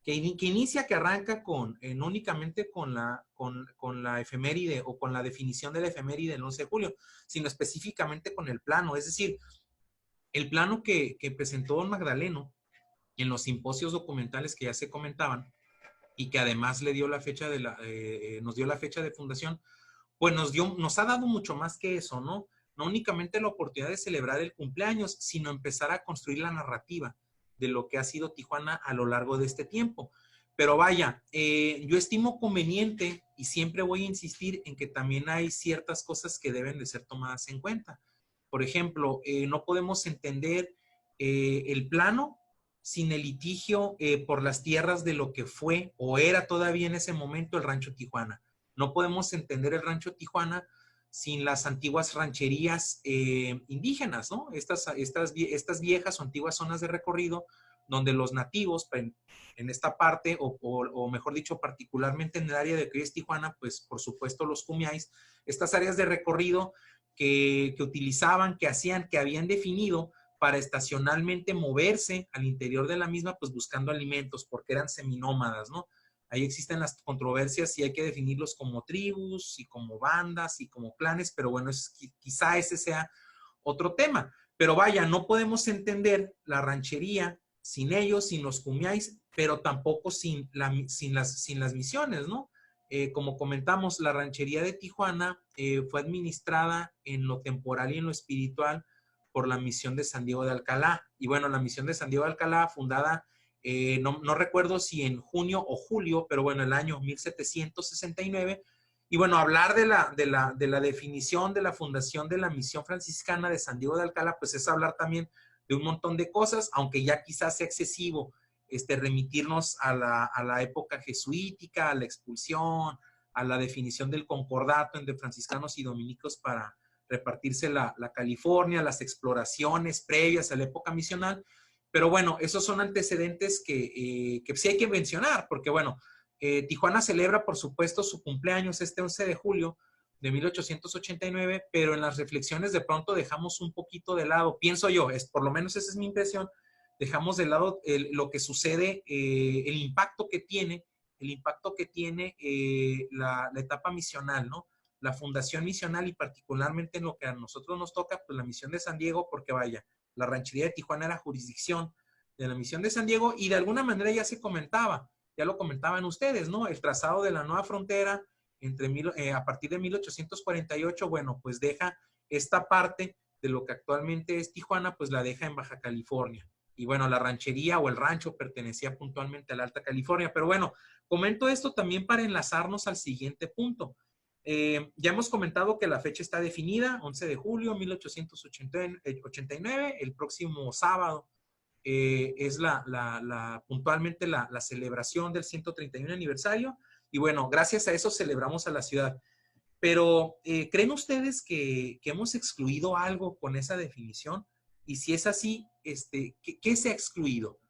inicia, que arranca no únicamente con la efeméride o con la definición de la efeméride del 11 de julio, sino específicamente con el plano. Es decir, el plano que presentó don Magdaleno en los simposios documentales que ya se comentaban y que además le dio la fecha nos dio la fecha de fundación, pues nos ha dado mucho más que eso, ¿no? No únicamente la oportunidad de celebrar el cumpleaños, sino empezar a construir la narrativa de lo que ha sido Tijuana a lo largo de este tiempo. Pero vaya, yo estimo conveniente y siempre voy a insistir en que también hay ciertas cosas que deben de ser tomadas en cuenta. Por ejemplo, no podemos entender el plano sin el litigio por las tierras de lo que fue o era todavía en ese momento el Rancho Tijuana. No podemos entender el Rancho Tijuana sin las antiguas rancherías indígenas, ¿no? Estas viejas o antiguas zonas de recorrido donde los nativos en esta parte, o mejor dicho, particularmente en el área de que es Tijuana, pues por supuesto los cumiáis, estas áreas de recorrido que utilizaban, que hacían, que habían definido para estacionalmente moverse al interior de la misma, pues buscando alimentos, porque eran seminómadas, ¿no? Ahí existen las controversias si hay que definirlos como tribus y como bandas y como clanes, pero bueno, quizá ese sea otro tema. Pero vaya, no podemos entender la ranchería sin ellos, sin los cumiáis, pero tampoco sin las misiones, ¿no? Como comentamos, la ranchería de Tijuana fue administrada en lo temporal y en lo espiritual por la misión de San Diego de Alcalá. Y bueno, la misión de San Diego de Alcalá, fundada, no recuerdo si en junio o julio, pero bueno, el año 1769. Y bueno, hablar de la definición de la fundación de la misión franciscana de San Diego de Alcalá, pues es hablar también de un montón de cosas, aunque ya quizás sea excesivo remitirnos a la época jesuítica, a la expulsión, a la definición del concordato entre franciscanos y dominicos para repartirse la California, las exploraciones previas a la época misional. Pero bueno, esos son antecedentes que sí hay que mencionar, porque bueno, Tijuana celebra, por supuesto, su cumpleaños este 11 de julio de 1889, pero en las reflexiones de pronto dejamos un poquito de lado, pienso yo, por lo menos esa es mi impresión, dejamos de lado lo que sucede, el impacto que tiene la etapa misional, ¿no? La fundación misional y particularmente en lo que a nosotros nos toca, pues la misión de San Diego, porque vaya, la ranchería de Tijuana era jurisdicción de la misión de San Diego y de alguna manera ya se comentaba, ya lo comentaban ustedes, ¿no? El trazado de la nueva frontera a partir de 1848, bueno, pues deja esta parte de lo que actualmente es Tijuana, pues la deja en Baja California. Y bueno, la ranchería o el rancho pertenecía puntualmente a la Alta California. Pero bueno, comento esto también para enlazarnos al siguiente punto. Ya hemos comentado que la fecha está definida, 11 de julio 1889, el próximo sábado es puntualmente la celebración del 131 aniversario. Y bueno, gracias a eso celebramos a la ciudad. Pero, ¿creen ustedes que hemos excluido algo con esa definición? Y si es así, ¿qué se ha excluido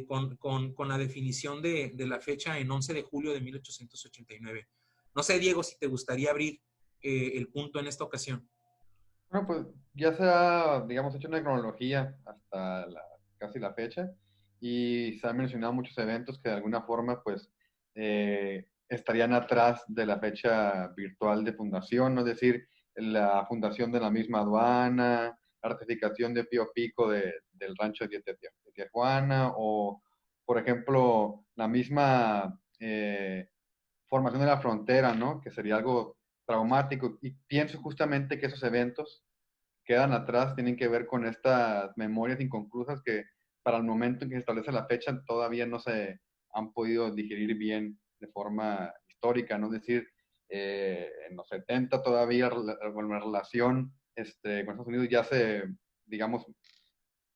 con la definición de la fecha en 11 de julio de 1889? No sé, Diego, si te gustaría abrir el punto en esta ocasión. Bueno, pues ya se ha, digamos, hecho una cronología hasta casi la fecha y se han mencionado muchos eventos que de alguna forma, pues, estarían atrás de la fecha virtual de fundación, ¿no? Es decir, la fundación de la misma aduana, la ratificación de Pío Pico del rancho de Tijuana o, por ejemplo, la misma formación de la frontera, ¿no? Que sería algo traumático. Y pienso justamente que esos eventos quedan atrás, tienen que ver con estas memorias inconclusas que para el momento en que se establece la fecha todavía no se han podido digerir bien de forma histórica, ¿no? Es decir, en los 70 todavía la relación con Estados Unidos ya se, digamos,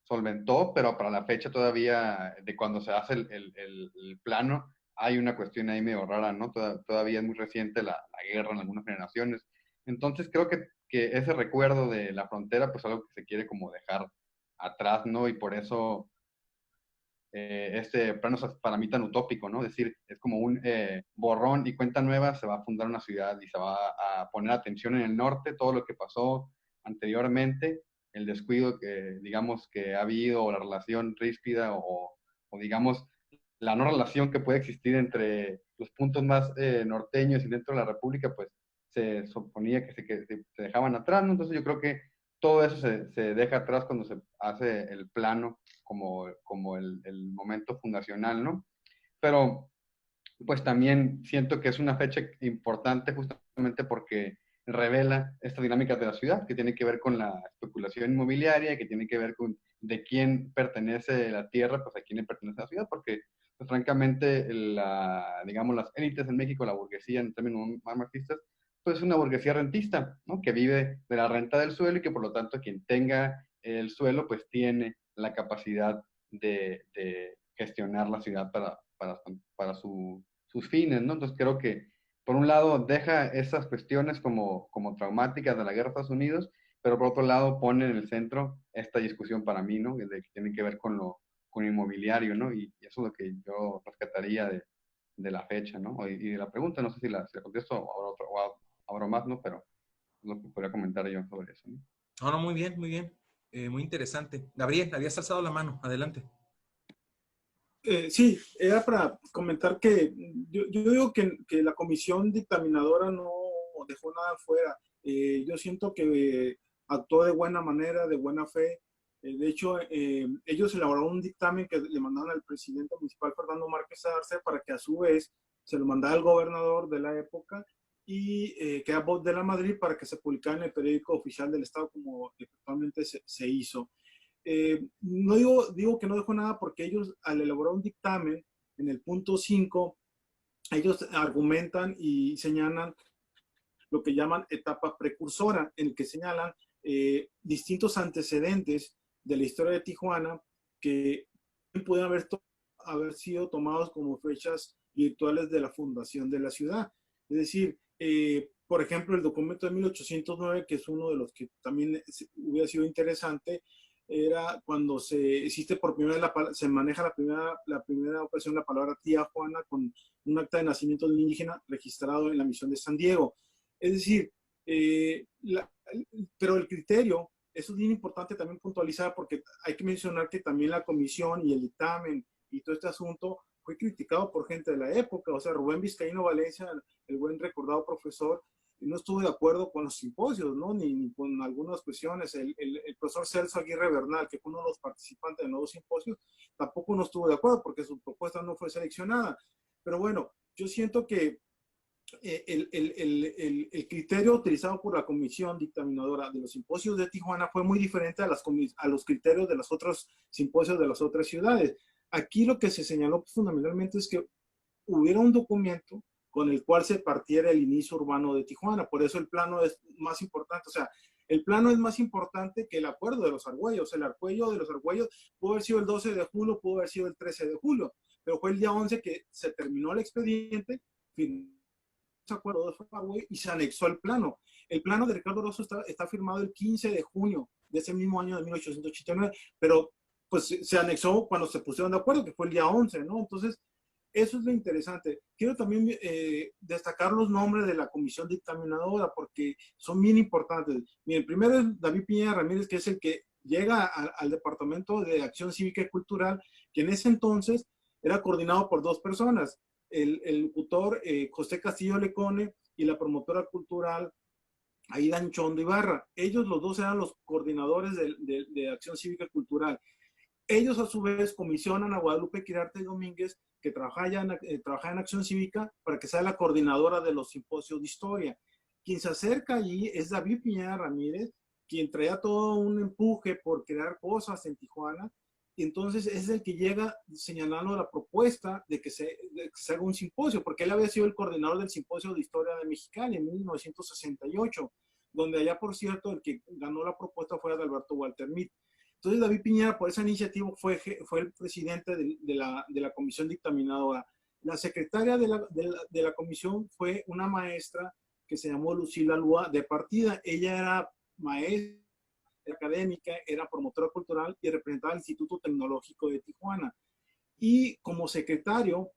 solventó, pero para la fecha todavía de cuando se hace el plano, hay una cuestión ahí medio rara, ¿no? Todavía es muy reciente la guerra en algunas generaciones. Entonces creo que ese recuerdo de la frontera, pues algo que se quiere como dejar atrás, ¿no? Y por eso este plano es para mí tan utópico, ¿no? Es decir, es como un borrón y cuenta nueva, se va a fundar una ciudad y se va a poner atención en el norte, todo lo que pasó anteriormente, el descuido que, digamos, que ha habido, o la relación ríspida, o digamos, la no relación que puede existir entre los puntos más norteños y dentro de la República, pues se suponía que se dejaban atrás, ¿no? Entonces yo creo que todo eso se deja atrás cuando se hace el plano como el momento fundacional, ¿no? Pero pues también siento que es una fecha importante justamente porque revela esta dinámica de la ciudad, que tiene que ver con la especulación inmobiliaria, que tiene que ver con de quién pertenece la tierra, pues a quién le pertenece la ciudad, porque pues, francamente, digamos, las élites en México, la burguesía en términos más marxistas, pues es una burguesía rentista, ¿no? Que vive de la renta del suelo y que por lo tanto quien tenga el suelo, pues tiene la capacidad de gestionar la ciudad para sus fines, ¿no? Entonces creo que, por un lado, deja esas cuestiones como traumáticas de la guerra de Estados Unidos, pero por otro lado pone en el centro esta discusión para mí, ¿no? De que tiene que ver con inmobiliario, ¿no? Y eso es lo que yo rescataría de la fecha, ¿no? Y de la pregunta, no sé si la contesto o ahora más, ¿no? Pero es lo que podría comentar yo sobre eso, ¿no? No, no, muy bien, muy bien. Muy interesante. Gabriel, habías alzado la mano. Adelante. Sí, era para comentar que yo digo que la comisión dictaminadora no dejó nada fuera. Yo siento que actuó de buena manera, de buena fe. De hecho, ellos elaboraron un dictamen que le mandaron al presidente municipal, Fernando Márquez Arce, para que a su vez se lo mandara al gobernador de la época y que era voz de la Madrid para que se publicara en el periódico oficial del Estado como efectivamente se hizo. No digo que no dejó nada porque ellos al elaborar un dictamen en el punto 5, ellos argumentan y señalan lo que llaman etapa precursora, en el que señalan distintos antecedentes de la historia de Tijuana que pueden haber sido tomados como fechas virtuales de la fundación de la ciudad. Es decir, por ejemplo, el documento de 1809, que es uno de los que también hubiera sido interesante, era cuando existe por primera vez, se maneja la primera ocasión la palabra tía Juana con un acta de nacimiento de un indígena registrado en la misión de San Diego. Es decir, pero el criterio, eso es bien importante también puntualizar porque hay que mencionar que también la comisión y el dictamen y todo este asunto fue criticado por gente de la época. O sea, Rubén Vizcaíno Valencia, el buen recordado profesor, no estuvo de acuerdo con los simposios, ¿no? Ni con algunas cuestiones. El profesor Celso Aguirre Bernal, que fue uno de los participantes de los dos simposios, tampoco no estuvo de acuerdo porque su propuesta no fue seleccionada. Pero bueno, yo siento que el criterio utilizado por la comisión dictaminadora de los simposios de Tijuana fue muy diferente a los criterios de los otros simposios de las otras ciudades. Aquí lo que se señaló fundamentalmente es que hubiera un documento con el cual se partiera el inicio urbano de Tijuana. Por eso el plano es más importante. O sea, el plano es más importante que el acuerdo de los argüellos. El acuerdo de los argüellos pudo haber sido el 12 de julio, pudo haber sido el 13 de julio, pero fue el día 11 que se terminó el expediente, acuerdo de Farway y se anexó el plano. El plano de Ricardo Orozco está firmado el 15 de junio de ese mismo año de 1889, pero pues se anexó cuando se pusieron de acuerdo, que fue el día 11, ¿no? Entonces, eso es lo interesante. Quiero también destacar los nombres de la comisión dictaminadora porque son bien importantes. Miren, primero es David Piñera Ramírez, que es el que llega al Departamento de Acción Cívica y Cultural, que en ese entonces era coordinado por dos personas, el locutor José Castillo Lecone y la promotora cultural Aida Anchondo Ibarra. Ellos los dos eran los coordinadores de Acción Cívica y Cultural. Ellos a su vez comisionan a Guadalupe Quirarte Domínguez, que trabaja en Acción Cívica, para que sea la coordinadora de los simposios de historia. Quien se acerca allí es David Piñera Ramírez, quien traía todo un empuje por crear cosas en Tijuana. Y entonces es el que llega señalando la propuesta de que se haga un simposio, porque él había sido el coordinador del simposio de historia de Mexicali en 1968, donde allá, por cierto, el que ganó la propuesta fue Adalberto Walter Meade. Entonces David Piñera, por esa iniciativa, fue el presidente de la comisión dictaminadora. La secretaria de la comisión fue una maestra que se llamó Lucila Lua de Partida. Ella era maestra académica, era promotora cultural y representaba el Instituto Tecnológico de Tijuana. Y como secretario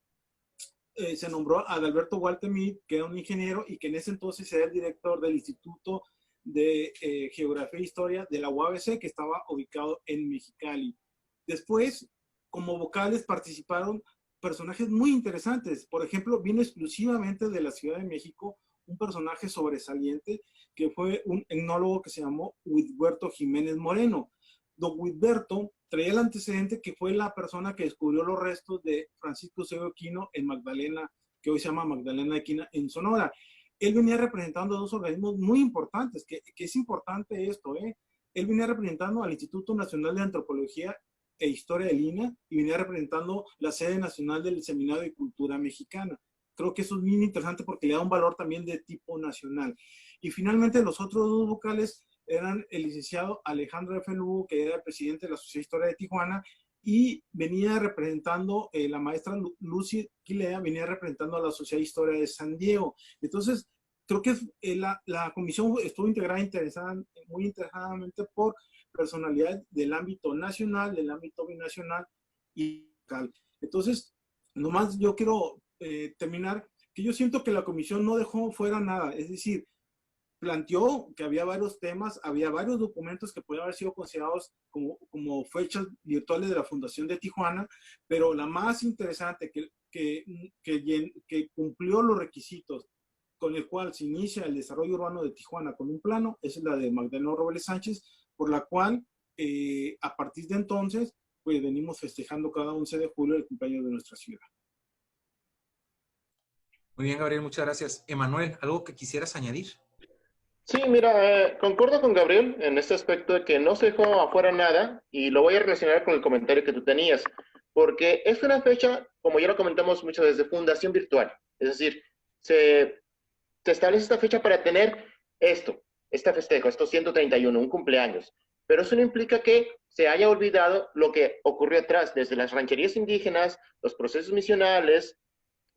se nombró a Adalberto Walter Meade, que era un ingeniero y que en ese entonces era el director del Instituto de Geografía e Historia de la UABC, que estaba ubicado en Mexicali. Después, como vocales participaron personajes muy interesantes. Por ejemplo, vino exclusivamente de la Ciudad de México un personaje sobresaliente que fue un etnólogo que se llamó Huitberto Jiménez Moreno. Don Huitberto traía el antecedente que fue la persona que descubrió los restos de Francisco Eusebio Quino en Magdalena, que hoy se llama Magdalena de Quina, en Sonora. Él venía representando a dos organismos muy importantes, que es importante esto, ¿eh? Él venía representando al Instituto Nacional de Antropología e Historia de Lina y venía representando la sede nacional del Seminario de Cultura Mexicana. Creo que eso es muy interesante porque le da un valor también de tipo nacional. Y finalmente los otros dos vocales eran el licenciado Alejandro F. Lugo, que era el presidente de la Sociedad de Historia de Tijuana, y venía representando, la maestra Lucy Quilea venía representando a la Sociedad de Historia de San Diego. Entonces, creo que la comisión estuvo muy interesadamente por personalidades del ámbito nacional, del ámbito binacional y local. Entonces, nomás yo quiero terminar, que yo siento que la comisión no dejó fuera nada, es decir, planteó que había varios temas, había varios documentos que podían haber sido considerados como fechas virtuales de la Fundación de Tijuana, pero la más interesante que cumplió los requisitos con el cual se inicia el desarrollo urbano de Tijuana con un plano es la de Magdaleno Robles Sánchez, por la cual a partir de entonces pues venimos festejando cada 11 de julio el cumpleaños de nuestra ciudad. Muy bien, Gabriel, muchas gracias. Emanuel, ¿algo que quisieras añadir? Sí, mira, concuerdo con Gabriel en este aspecto de que no se dejó afuera nada y lo voy a relacionar con el comentario que tú tenías, porque es una fecha, como ya lo comentamos muchas veces, de fundación virtual. Es decir, se establece esta fecha para tener este festejo, estos 131, un cumpleaños. Pero eso no implica que se haya olvidado lo que ocurrió atrás, desde las rancherías indígenas, los procesos misionales,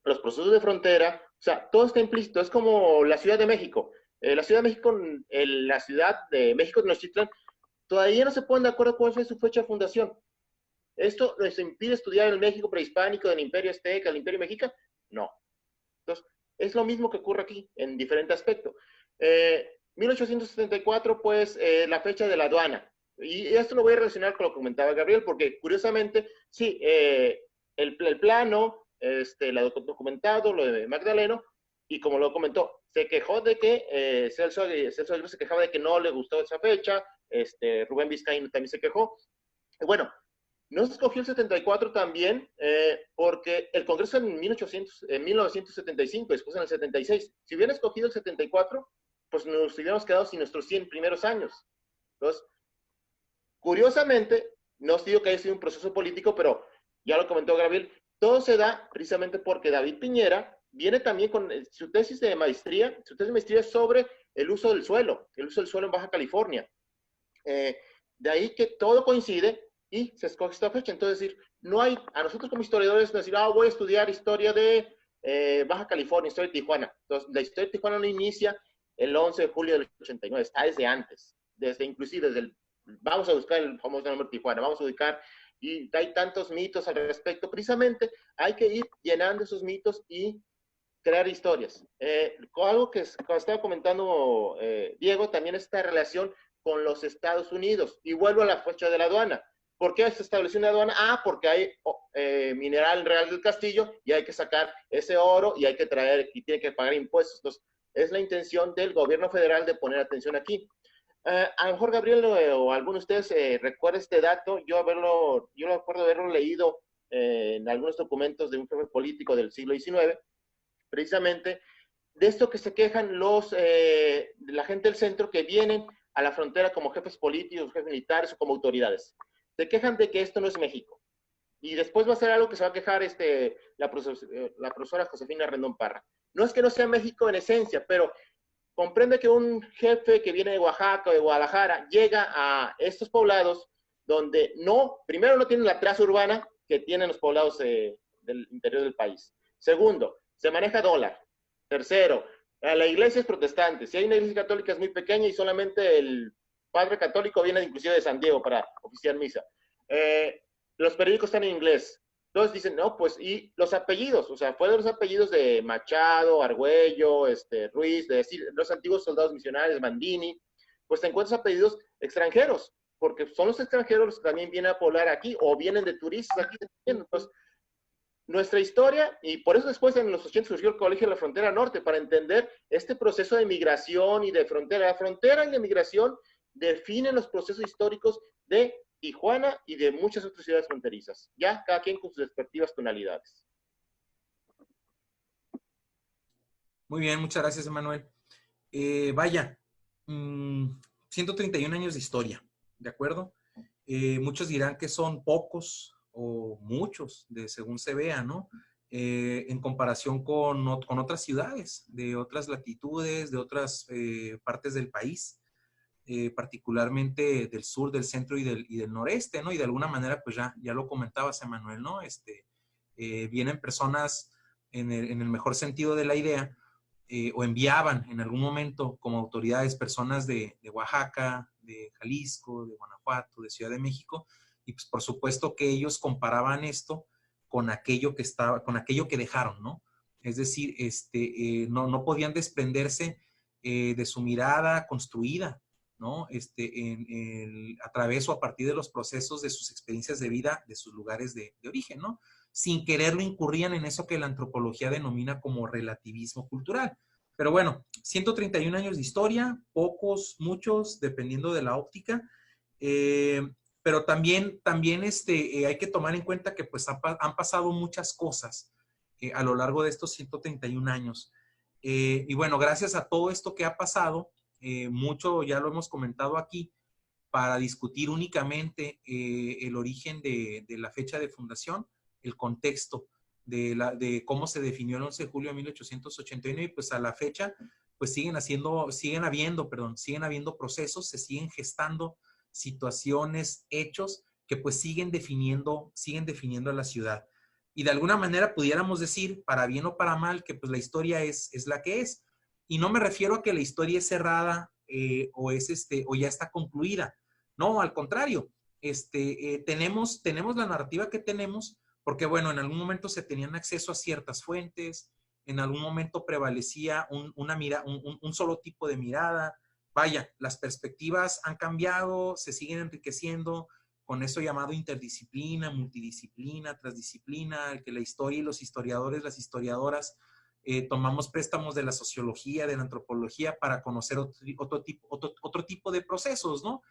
los procesos de frontera, o sea, todo está implícito. Es como la Ciudad de México. La Ciudad de México, la Ciudad de México de Tenochtitlan, todavía no se ponen de acuerdo cuál fue su fecha de fundación. ¿Esto les impide estudiar el México prehispánico, del Imperio Azteca, del Imperio Mexica? No. Entonces, es lo mismo que ocurre aquí, en diferente aspecto. 1874, pues, la fecha de la aduana. Y esto lo voy a relacionar con lo que comentaba Gabriel, porque curiosamente, sí, el plano, lo documentado, lo de Magdaleno, y como lo comentó, se quejó de que Celso Aguirre se quejaba de que no le gustó esa fecha, Rubén Vizcaíno también se quejó. Bueno, no se escogió el 74 también porque el Congreso en 1975, después en el 76, si hubiera escogido el 74, pues nos hubiéramos quedado sin nuestros 100 primeros años. Entonces, curiosamente, no os digo que haya sido un proceso político, pero ya lo comentó Gabriel, todo se da precisamente porque David Piñera viene también con su tesis de maestría, sobre el uso del suelo en Baja California. De ahí que todo coincide y se escoge esta fecha. Entonces, decir, no hay, a nosotros como historiadores, decir, voy a estudiar historia de Baja California, historia de Tijuana. Entonces, la historia de Tijuana no inicia el 11 de julio del 89, está desde antes, inclusive desde vamos a buscar el famoso nombre de Tijuana, vamos a ubicar, y hay tantos mitos al respecto. Precisamente hay que ir llenando esos mitos y crear historias. Algo que estaba comentando Diego, también esta relación con los Estados Unidos. Y vuelvo a la fecha de la aduana. ¿Por qué se estableció una aduana? Porque hay mineral real del Castillo y hay que sacar ese oro y hay que traer y tiene que pagar impuestos. Entonces, es la intención del gobierno federal de poner atención aquí. A lo mejor Gabriel o alguno de ustedes recuerda este dato. Yo lo acuerdo de haberlo leído en algunos documentos de un jefe político del siglo XIX, precisamente de esto que se quejan la gente del centro que vienen a la frontera como jefes políticos, jefes militares o como autoridades. Se quejan de que esto no es México. Y después va a ser algo que se va a quejar la profesora Josefina Rendón Parra. No es que no sea México en esencia, pero comprende que un jefe que viene de Oaxaca o de Guadalajara llega a estos poblados donde primero no tienen la traza urbana que tienen los poblados del interior del país. Segundo, se maneja dólar. Tercero, la iglesia es protestante. Si hay una iglesia católica es muy pequeña y solamente el padre católico viene inclusive de San Diego para oficiar misa. Los periódicos están en inglés. Entonces dicen, no, pues, y los apellidos, o sea, fueron los apellidos de Machado, Argüello, Ruiz, de decir, los antiguos soldados misionarios, Mandini, pues te encuentras apellidos extranjeros, porque son los extranjeros los que también vienen a poblar aquí, o vienen de turistas aquí. Entonces, nuestra historia, y por eso después en los 80 surgió el Colegio de la Frontera Norte, para entender este proceso de migración y de frontera. La frontera y la migración definen los procesos históricos de Tijuana y de muchas otras ciudades fronterizas, ya cada quien con sus respectivas tonalidades. Muy bien, muchas gracias, Emanuel. Vaya, 131 años de historia, ¿de acuerdo? Muchos dirán que son pocos o muchos, según se vea, ¿no? En comparación con otras ciudades, de otras latitudes, de otras partes del país. Particularmente del sur, del centro y del noreste, ¿no? Y de alguna manera, pues ya lo comentabas, Emanuel, ¿no? Vienen personas en el mejor sentido de la idea, o enviaban en algún momento como autoridades personas de Oaxaca, de Jalisco, de Guanajuato, de Ciudad de México, y pues por supuesto que ellos comparaban esto con aquello que dejaron, ¿no? Es decir, no podían desprenderse de su mirada construida, ¿no? A través o a partir de los procesos de sus experiencias de vida, de sus lugares de origen, ¿no? Sin quererlo incurrían en eso que la antropología denomina como relativismo cultural. Pero bueno, 131 años de historia, pocos, muchos, dependiendo de la óptica, pero también hay que tomar en cuenta que pues han pasado muchas cosas a lo largo de estos 131 años. Y bueno, gracias a todo esto que ha pasado, mucho ya lo hemos comentado aquí, para discutir únicamente el origen de la fecha de fundación, el contexto de cómo se definió el 11 de julio de 1889, y pues a la fecha pues siguen habiendo procesos, se siguen gestando situaciones, hechos que pues siguen definiendo a la ciudad. Y de alguna manera pudiéramos decir, para bien o para mal, que pues la historia es la que es. Y no me refiero a que la historia es cerrada o ya está concluida. No, al contrario, tenemos la narrativa que tenemos porque, bueno, en algún momento se tenían acceso a ciertas fuentes, en algún momento prevalecía un solo tipo de mirada. Vaya, las perspectivas han cambiado, se siguen enriqueciendo con eso llamado interdisciplina, multidisciplina, transdisciplina, que la historia y los historiadores, las historiadoras, tomamos préstamos de la sociología, de la antropología para conocer otro tipo de procesos, ¿no?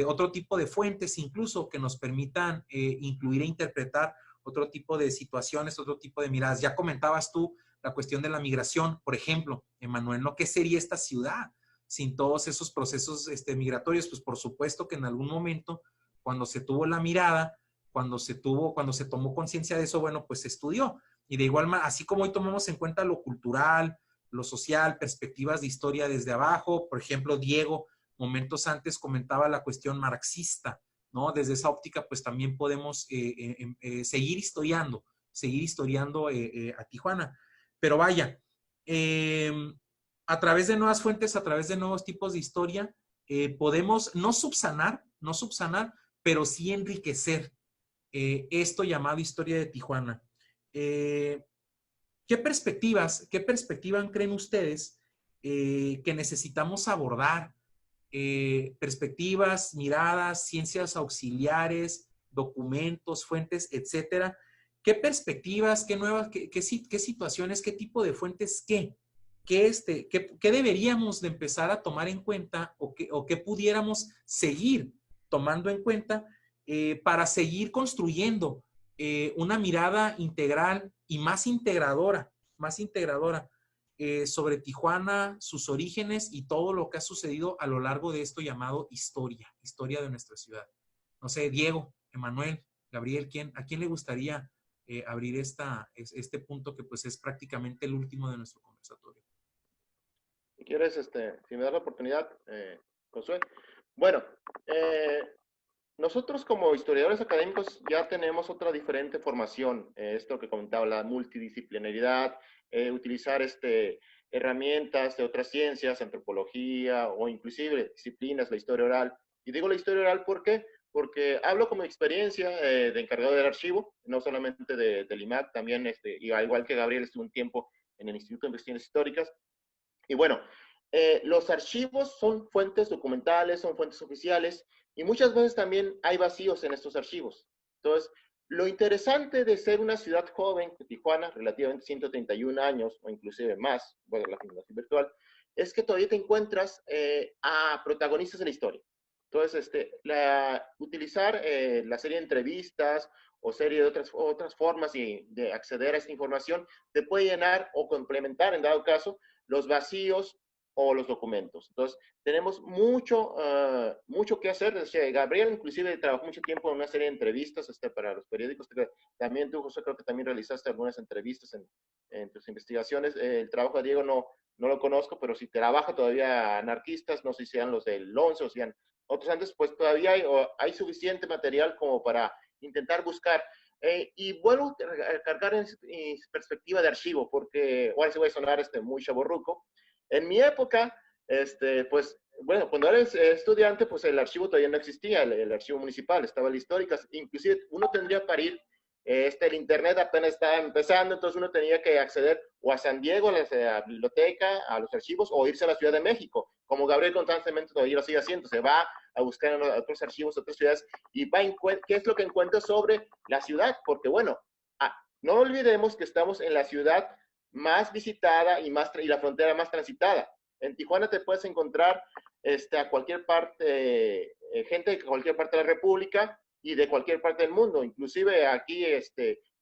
Otro tipo de fuentes incluso que nos permitan incluir e interpretar otro tipo de situaciones, otro tipo de miradas. Ya comentabas tú la cuestión de la migración, por ejemplo, Emanuel, ¿no? ¿Qué sería esta ciudad sin todos esos procesos migratorios? Pues por supuesto que en algún momento, cuando se tuvo la mirada, cuando se tomó conciencia de eso, bueno, pues se estudió. Y de igual manera, así como hoy tomamos en cuenta lo cultural, lo social, perspectivas de historia desde abajo, por ejemplo, Diego, momentos antes comentaba la cuestión marxista, ¿no? Desde esa óptica, pues también podemos seguir historiando a Tijuana. Pero vaya, a través de nuevas fuentes, a través de nuevos tipos de historia, podemos no subsanar, pero sí enriquecer esto llamado historia de Tijuana. ¿Qué perspectiva creen ustedes que necesitamos abordar? Perspectivas, miradas, ciencias auxiliares, documentos, fuentes, etcétera. ¿Qué perspectivas, qué nuevas, qué situaciones, qué tipo de fuentes, qué deberíamos de empezar a tomar en cuenta o qué pudiéramos seguir tomando en cuenta para seguir construyendo una mirada integral y más integradora sobre Tijuana, sus orígenes y todo lo que ha sucedido a lo largo de esto llamado historia de nuestra ciudad? No sé, Diego, Emanuel, Gabriel, ¿a quién le gustaría abrir este punto que pues es prácticamente el último de nuestro conversatorio? Si quieres, si me das la oportunidad, Josué. Bueno, nosotros como historiadores académicos ya tenemos otra diferente formación, esto que comentaba, la multidisciplinaridad, utilizar herramientas de otras ciencias, antropología o inclusive disciplinas, la historia oral. Y digo la historia oral ¿por qué? Porque hablo como experiencia de encargado del archivo, no solamente del IMAC, también, y al igual que Gabriel, estuve un tiempo en el Instituto de Investigaciones Históricas. Y bueno, los archivos son fuentes documentales, son fuentes oficiales, y muchas veces también hay vacíos en estos archivos. Entonces, lo interesante de ser una ciudad joven, Tijuana, relativamente 131 años, o inclusive más, bueno, la fundación virtual, es que todavía te encuentras a protagonistas de la historia. Entonces, utilizar la serie de entrevistas o serie de otras formas de acceder a esta información te puede llenar o complementar, en dado caso, los vacíos o los documentos. Entonces, tenemos mucho que hacer. Gabriel, inclusive, trabajó mucho tiempo en una serie de entrevistas para los periódicos. También tú, José, creo que también realizaste algunas entrevistas en tus investigaciones. El trabajo de Diego no lo conozco, pero si trabaja todavía anarquistas, no sé si sean los del 11 o sean otros antes, pues todavía hay suficiente material como para intentar buscar. Y vuelvo a cargar en perspectiva de archivo, porque ahora sí voy a sonar muy chavorruco. En mi época, pues, bueno, cuando eres estudiante, pues el archivo todavía no existía, el archivo municipal, estaba el Históricas. Inclusive uno tendría para ir el internet apenas estaba empezando, entonces uno tenía que acceder o a San Diego, a la biblioteca, a los archivos, o irse a la Ciudad de México, como Gabriel constantemente todavía lo sigue haciendo, se va a buscar en otros archivos, otras ciudades, y va qué es lo que encuentra sobre la ciudad, porque bueno, no olvidemos que estamos en la ciudad más visitada y la frontera más transitada. En Tijuana te puedes encontrar a cualquier parte, gente de cualquier parte de la República y de cualquier parte del mundo. Inclusive aquí,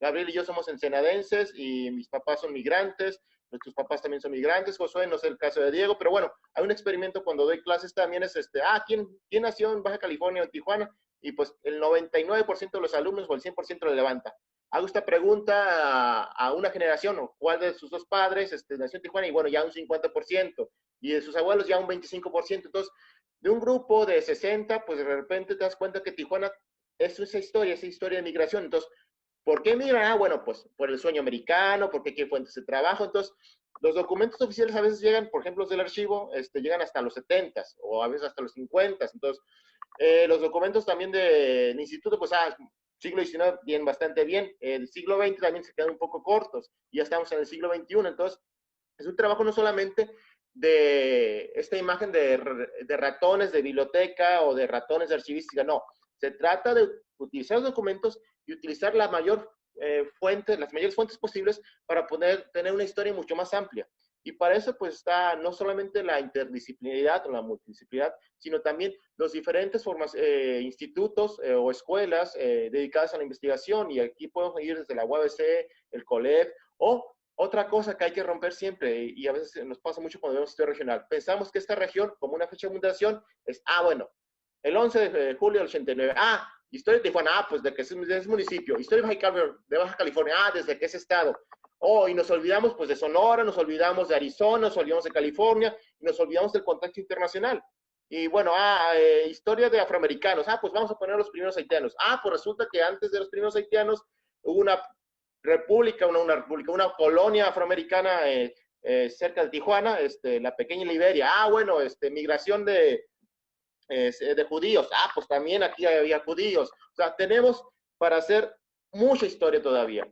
Gabriel y yo somos ensenadenses y mis papás son migrantes, nuestros papás también son migrantes, Josué, no sé el caso de Diego, pero bueno, hay un experimento cuando doy clases también es, ¿quién nació en Baja California o en Tijuana? Y pues el 99% de los alumnos o el 100% le levanta. Hago esta pregunta a una generación, o cuál de sus dos padres nació en Tijuana, y bueno, ya un 50%, y de sus abuelos ya un 25%. Entonces, de un grupo de 60, pues de repente te das cuenta que Tijuana es esa historia de migración. Entonces, ¿por qué migran? Bueno, pues por el sueño americano, porque aquí hay fuentes de trabajo. Entonces, los documentos oficiales a veces llegan, por ejemplo, los del archivo, llegan hasta los 70 o a veces hasta los 50. Entonces, los documentos también del instituto, pues, siglo XIX vienen bastante bien. El siglo XX también se quedan un poco cortos. Y ya estamos en el siglo XXI. Entonces, es un trabajo no solamente de esta imagen de ratones de biblioteca o de ratones de archivística, no. Se trata de utilizar los documentos y utilizar la mayor las mayores fuentes posibles para poder tener una historia mucho más amplia. Y para eso pues está no solamente la interdisciplinaridad o la multidisciplinaridad, sino también los diferentes institutos o escuelas dedicadas a la investigación. Y aquí podemos ir desde la UABC, el COLEP, o otra cosa que hay que romper siempre, y a veces nos pasa mucho cuando vemos historia regional. Pensamos que esta región, como una fecha de fundación, es, bueno, el 11 de julio del 89. Historia de Tijuana, pues de que es municipio. Historia de Baja California, desde que es estado. Y nos olvidamos pues de Sonora, nos olvidamos de Arizona, nos olvidamos de California, y nos olvidamos del contacto internacional. Y bueno, historia de afroamericanos. Pues vamos a poner los primeros haitianos. Pues resulta que antes de los primeros haitianos hubo una colonia afroamericana cerca de Tijuana, la pequeña Liberia. Bueno, migración de judíos. Pues también aquí había judíos. O sea, tenemos para hacer mucha historia todavía.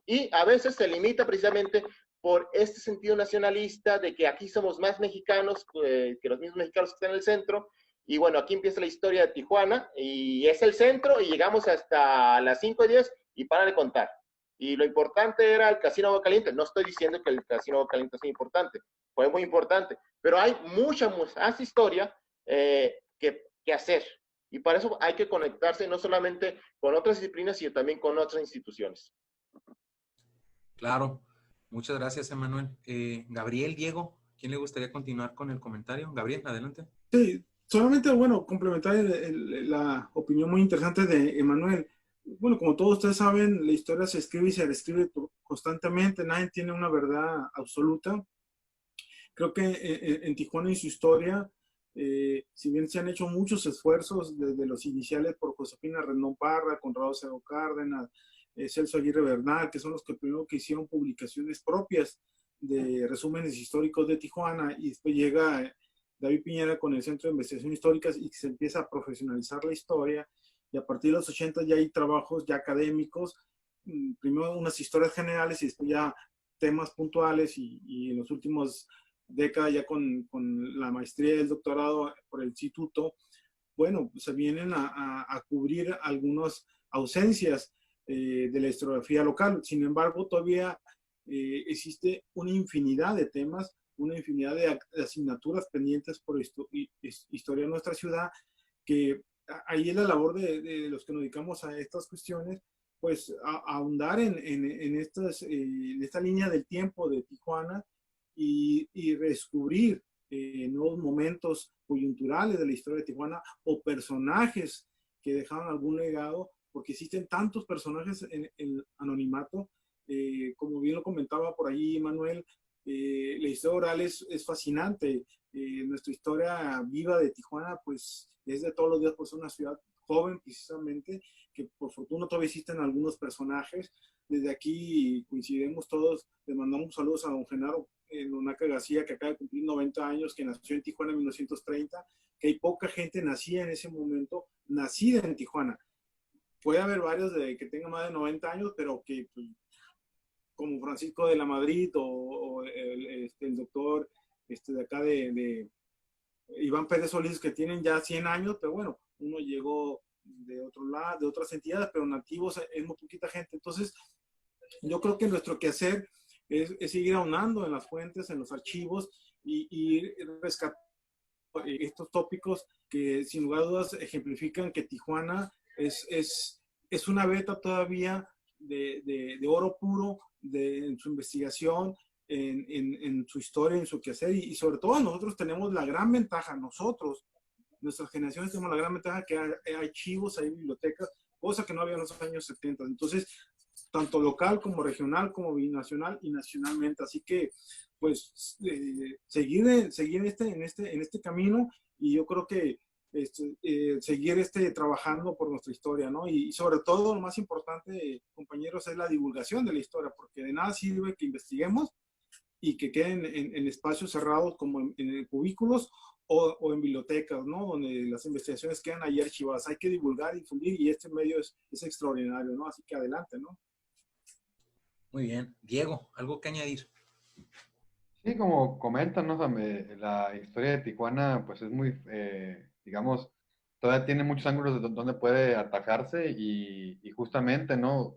Y a veces se limita precisamente por este sentido nacionalista de que aquí somos más mexicanos que los mismos mexicanos que están en el centro. Y bueno, aquí empieza la historia de Tijuana y es el centro y llegamos hasta las 5:10 y para de contar. Y lo importante era el Casino Agua Caliente. No estoy diciendo que el Casino Agua Caliente sea importante, fue muy importante, pero hay mucha más historia que hacer. Y para eso hay que conectarse no solamente con otras disciplinas, sino también con otras instituciones. Claro. Muchas gracias, Emanuel. Gabriel, Diego, ¿quién le gustaría continuar con el comentario? Gabriel, adelante. Sí, solamente, bueno, complementar la opinión muy interesante de Emanuel. Bueno, como todos ustedes saben, la historia se escribe y se reescribe constantemente, nadie tiene una verdad absoluta. Creo que en Tijuana y su historia, si bien se han hecho muchos esfuerzos desde los iniciales por Josefina Rendón Parra, Conrado Cerro Cárdenas, Celso Aguirre Bernal, que son los que primero que hicieron publicaciones propias de resúmenes históricos de Tijuana, y después llega David Piñera con el Centro de Investigación Históricas y se empieza a profesionalizar la historia, y a partir de los 80 ya hay trabajos ya académicos, primero unas historias generales y después ya temas puntuales, y en los últimos décadas ya con la maestría y el doctorado por el instituto, bueno, se vienen a cubrir algunas ausencias de la historiografía local. Sin embargo, todavía existe una infinidad de temas, una infinidad de asignaturas pendientes por historia de nuestra ciudad, que ahí es la labor de los que nos dedicamos a estas cuestiones, pues a ahondar en esta línea del tiempo de Tijuana y redescubrir nuevos momentos coyunturales de la historia de Tijuana o personajes que dejaron algún legado, porque existen tantos personajes en el anonimato. Como bien lo comentaba por ahí Manuel, la historia oral es fascinante. Nuestra historia viva de Tijuana pues es de todos los días, pues una ciudad joven precisamente, que por fortuna todavía existen algunos personajes. Desde aquí coincidimos todos, le mandamos saludos a don Genaro Nonaca García, que acaba de cumplir 90 años, que nació en Tijuana en 1930, que hay poca gente nacida en ese momento, nacida en Tijuana. puede haber varios que tengan más de 90 años, pero que pues, como Francisco de la Madrid o el doctor de acá de Iván Pérez Solís, que tienen ya 100 años, pero bueno, uno llegó de otro lado, de otras entidades, pero nativos es muy poquita gente. Entonces, yo creo que nuestro quehacer es seguir aunando en las fuentes, en los archivos y rescatar estos tópicos que sin lugar a dudas ejemplifican que Tijuana es una beta todavía de oro puro en su investigación, en su historia, en su quehacer y sobre todo nosotros tenemos la gran ventaja, nuestras generaciones tenemos la gran ventaja que hay archivos, hay bibliotecas, cosa que no había en los años 70. Entonces, tanto local como regional, como binacional y nacionalmente. Así que, pues, seguir en este camino y yo creo que seguir trabajando por nuestra historia, ¿no? Y sobre todo, lo más importante, compañeros, es la divulgación de la historia, porque de nada sirve que investiguemos y que queden en espacios cerrados como en cubículos o en bibliotecas, ¿no? Donde las investigaciones quedan ahí archivadas. Hay que divulgar, difundir y este medio es extraordinario, ¿no? Así que adelante, ¿no? Muy bien. Diego, ¿algo que añadir? Sí, como comentan, ¿no? O sea, la historia de Tijuana, pues es muy, digamos, todavía tiene muchos ángulos de donde puede atacarse y justamente, ¿no?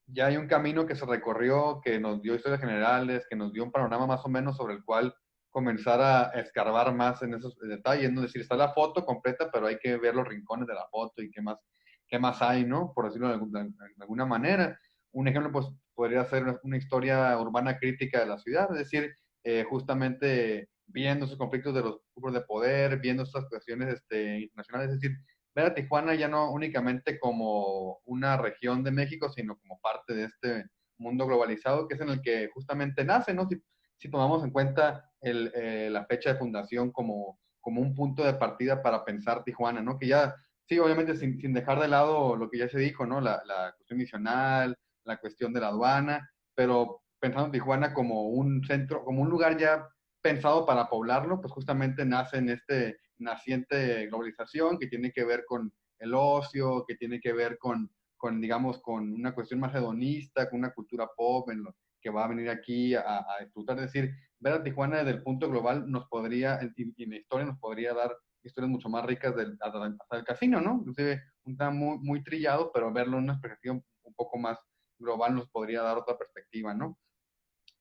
Ya hay un camino que se recorrió, que nos dio historias generales, que nos dio un panorama más o menos sobre el cual comenzar a escarbar más en esos detalles, ¿no? Es decir, está la foto completa, pero hay que ver los rincones de la foto y qué más hay, ¿no? Por decirlo de alguna manera. Un ejemplo, pues, podría ser una historia urbana crítica de la ciudad, es decir, justamente viendo esos conflictos de los grupos de poder, viendo estas cuestiones internacionales, es decir, ver a Tijuana ya no únicamente como una región de México, sino como parte de este mundo globalizado que es en el que justamente nace, ¿no? Si tomamos en cuenta la fecha de fundación como un punto de partida para pensar Tijuana, ¿no? Que ya, sí, obviamente sin dejar de lado lo que ya se dijo, ¿no? La cuestión misional, la cuestión de la aduana, pero pensando en Tijuana como un centro, como un lugar ya pensado para poblarlo, pues justamente nace en naciente globalización que tiene que ver con el ocio, que tiene que ver digamos, con una cuestión más hedonista, con una cultura pop que va a venir aquí a disfrutar. Es decir, ver a Tijuana desde el punto global nos podría, y la historia nos podría dar historias mucho más ricas hasta el casino, ¿no? Inclusive un tema muy, muy trillado, pero verlo en una perspectiva un poco más global nos podría dar otra perspectiva, ¿no?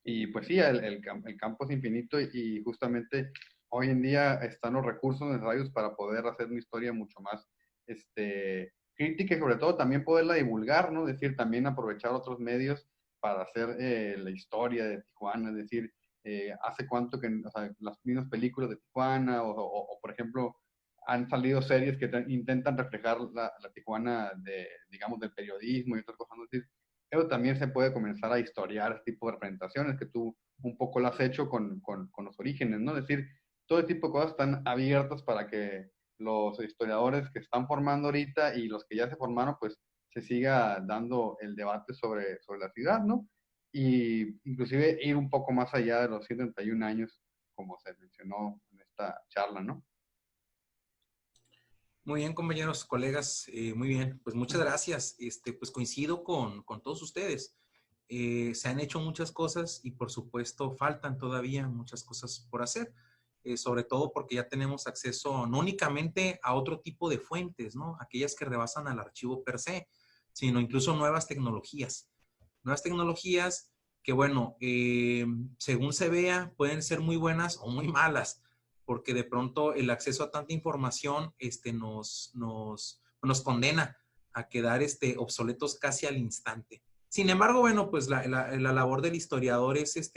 Y pues sí, el campo es infinito y justamente hoy en día están los recursos necesarios para poder hacer una historia mucho más crítica y sobre todo también poderla divulgar, ¿no? Es decir, también aprovechar otros medios para hacer la historia de Tijuana, es decir, hace cuánto que o sea, las mismas películas de Tijuana o, por ejemplo, han salido series que intentan reflejar la Tijuana digamos, del periodismo y otras cosas, ¿no? Es decir, eso también se puede comenzar a historiar este tipo de representaciones que tú un poco lo has hecho con los orígenes, ¿no? Es decir, todo tipo de cosas están abiertas para que los historiadores que están formando ahorita y los que ya se formaron, pues se siga dando el debate sobre la ciudad, ¿no? Y inclusive ir un poco más allá de los 131 años, como se mencionó en esta charla, ¿no? Muy bien, compañeros, colegas, muy bien. Pues muchas gracias. Pues coincido con todos ustedes. Se han hecho muchas cosas y por supuesto faltan todavía muchas cosas por hacer, sobre todo porque ya tenemos acceso no únicamente a otro tipo de fuentes, ¿no? Aquellas que rebasan al archivo per se, sino incluso nuevas tecnologías. Nuevas tecnologías que, bueno, según se vea, pueden ser muy buenas o muy malas, porque de pronto el acceso a tanta información nos condena a quedar obsoletos casi al instante. Sin embargo, bueno, pues la labor del historiador es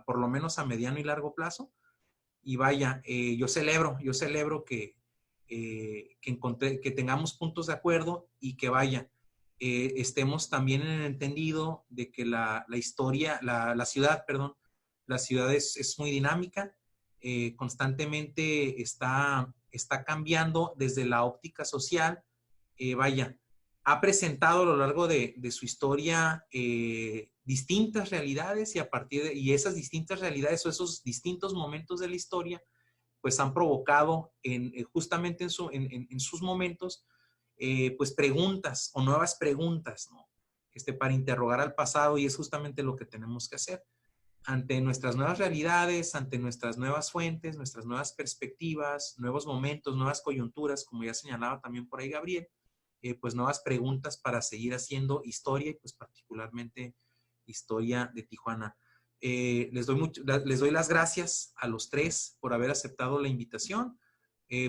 por lo menos a mediano y largo plazo. Y vaya, yo celebro que tengamos puntos de acuerdo y que vaya, estemos también en el entendido de que la ciudad, perdón, la ciudad es muy dinámica, constantemente está cambiando desde la óptica social, vaya, ha presentado a lo largo de su historia distintas realidades y y esas distintas realidades o esos distintos momentos de la historia, pues han provocado justamente en sus momentos pues preguntas o nuevas preguntas, ¿no? Para interrogar al pasado, y es justamente lo que tenemos que hacer. Ante nuestras nuevas realidades, ante nuestras nuevas fuentes, nuestras nuevas perspectivas, nuevos momentos, nuevas coyunturas, como ya señalaba también por ahí Gabriel, pues nuevas preguntas para seguir haciendo historia y pues particularmente historia de Tijuana. Les doy las gracias a los tres por haber aceptado la invitación.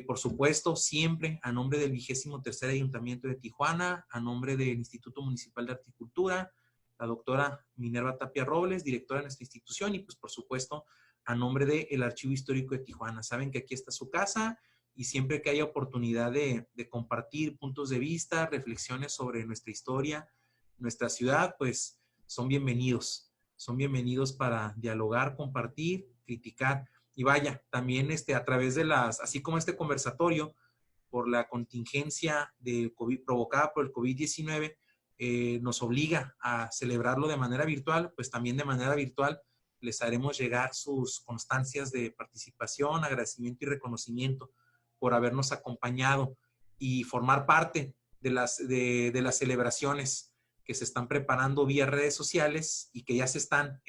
Por supuesto, siempre a nombre del 23º Ayuntamiento de Tijuana, a nombre del Instituto Municipal de Horticultura, la doctora Minerva Tapia Robles, directora de nuestra institución, y pues por supuesto a nombre del Archivo Histórico de Tijuana. Saben que aquí está su casa y siempre que haya oportunidad de compartir puntos de vista, reflexiones sobre nuestra historia, nuestra ciudad, pues son bienvenidos. Son bienvenidos para dialogar, compartir, criticar. Y vaya, también a través de así como este conversatorio, por la contingencia de COVID, provocada por el COVID-19, nos obliga a celebrarlo de manera virtual, pues también de manera virtual les haremos llegar sus constancias de participación, agradecimiento y reconocimiento por habernos acompañado y formar parte de las celebraciones que se están preparando vía redes sociales y que ya se están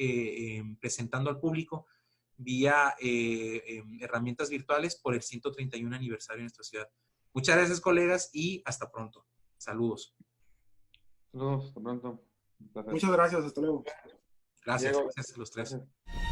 presentando al público vía herramientas virtuales por el 131 aniversario de nuestra ciudad. Muchas gracias, colegas, y hasta pronto. Saludos. Saludos, hasta pronto. Muchas gracias, hasta luego. Gracias, Diego, gracias a los tres. Gracias.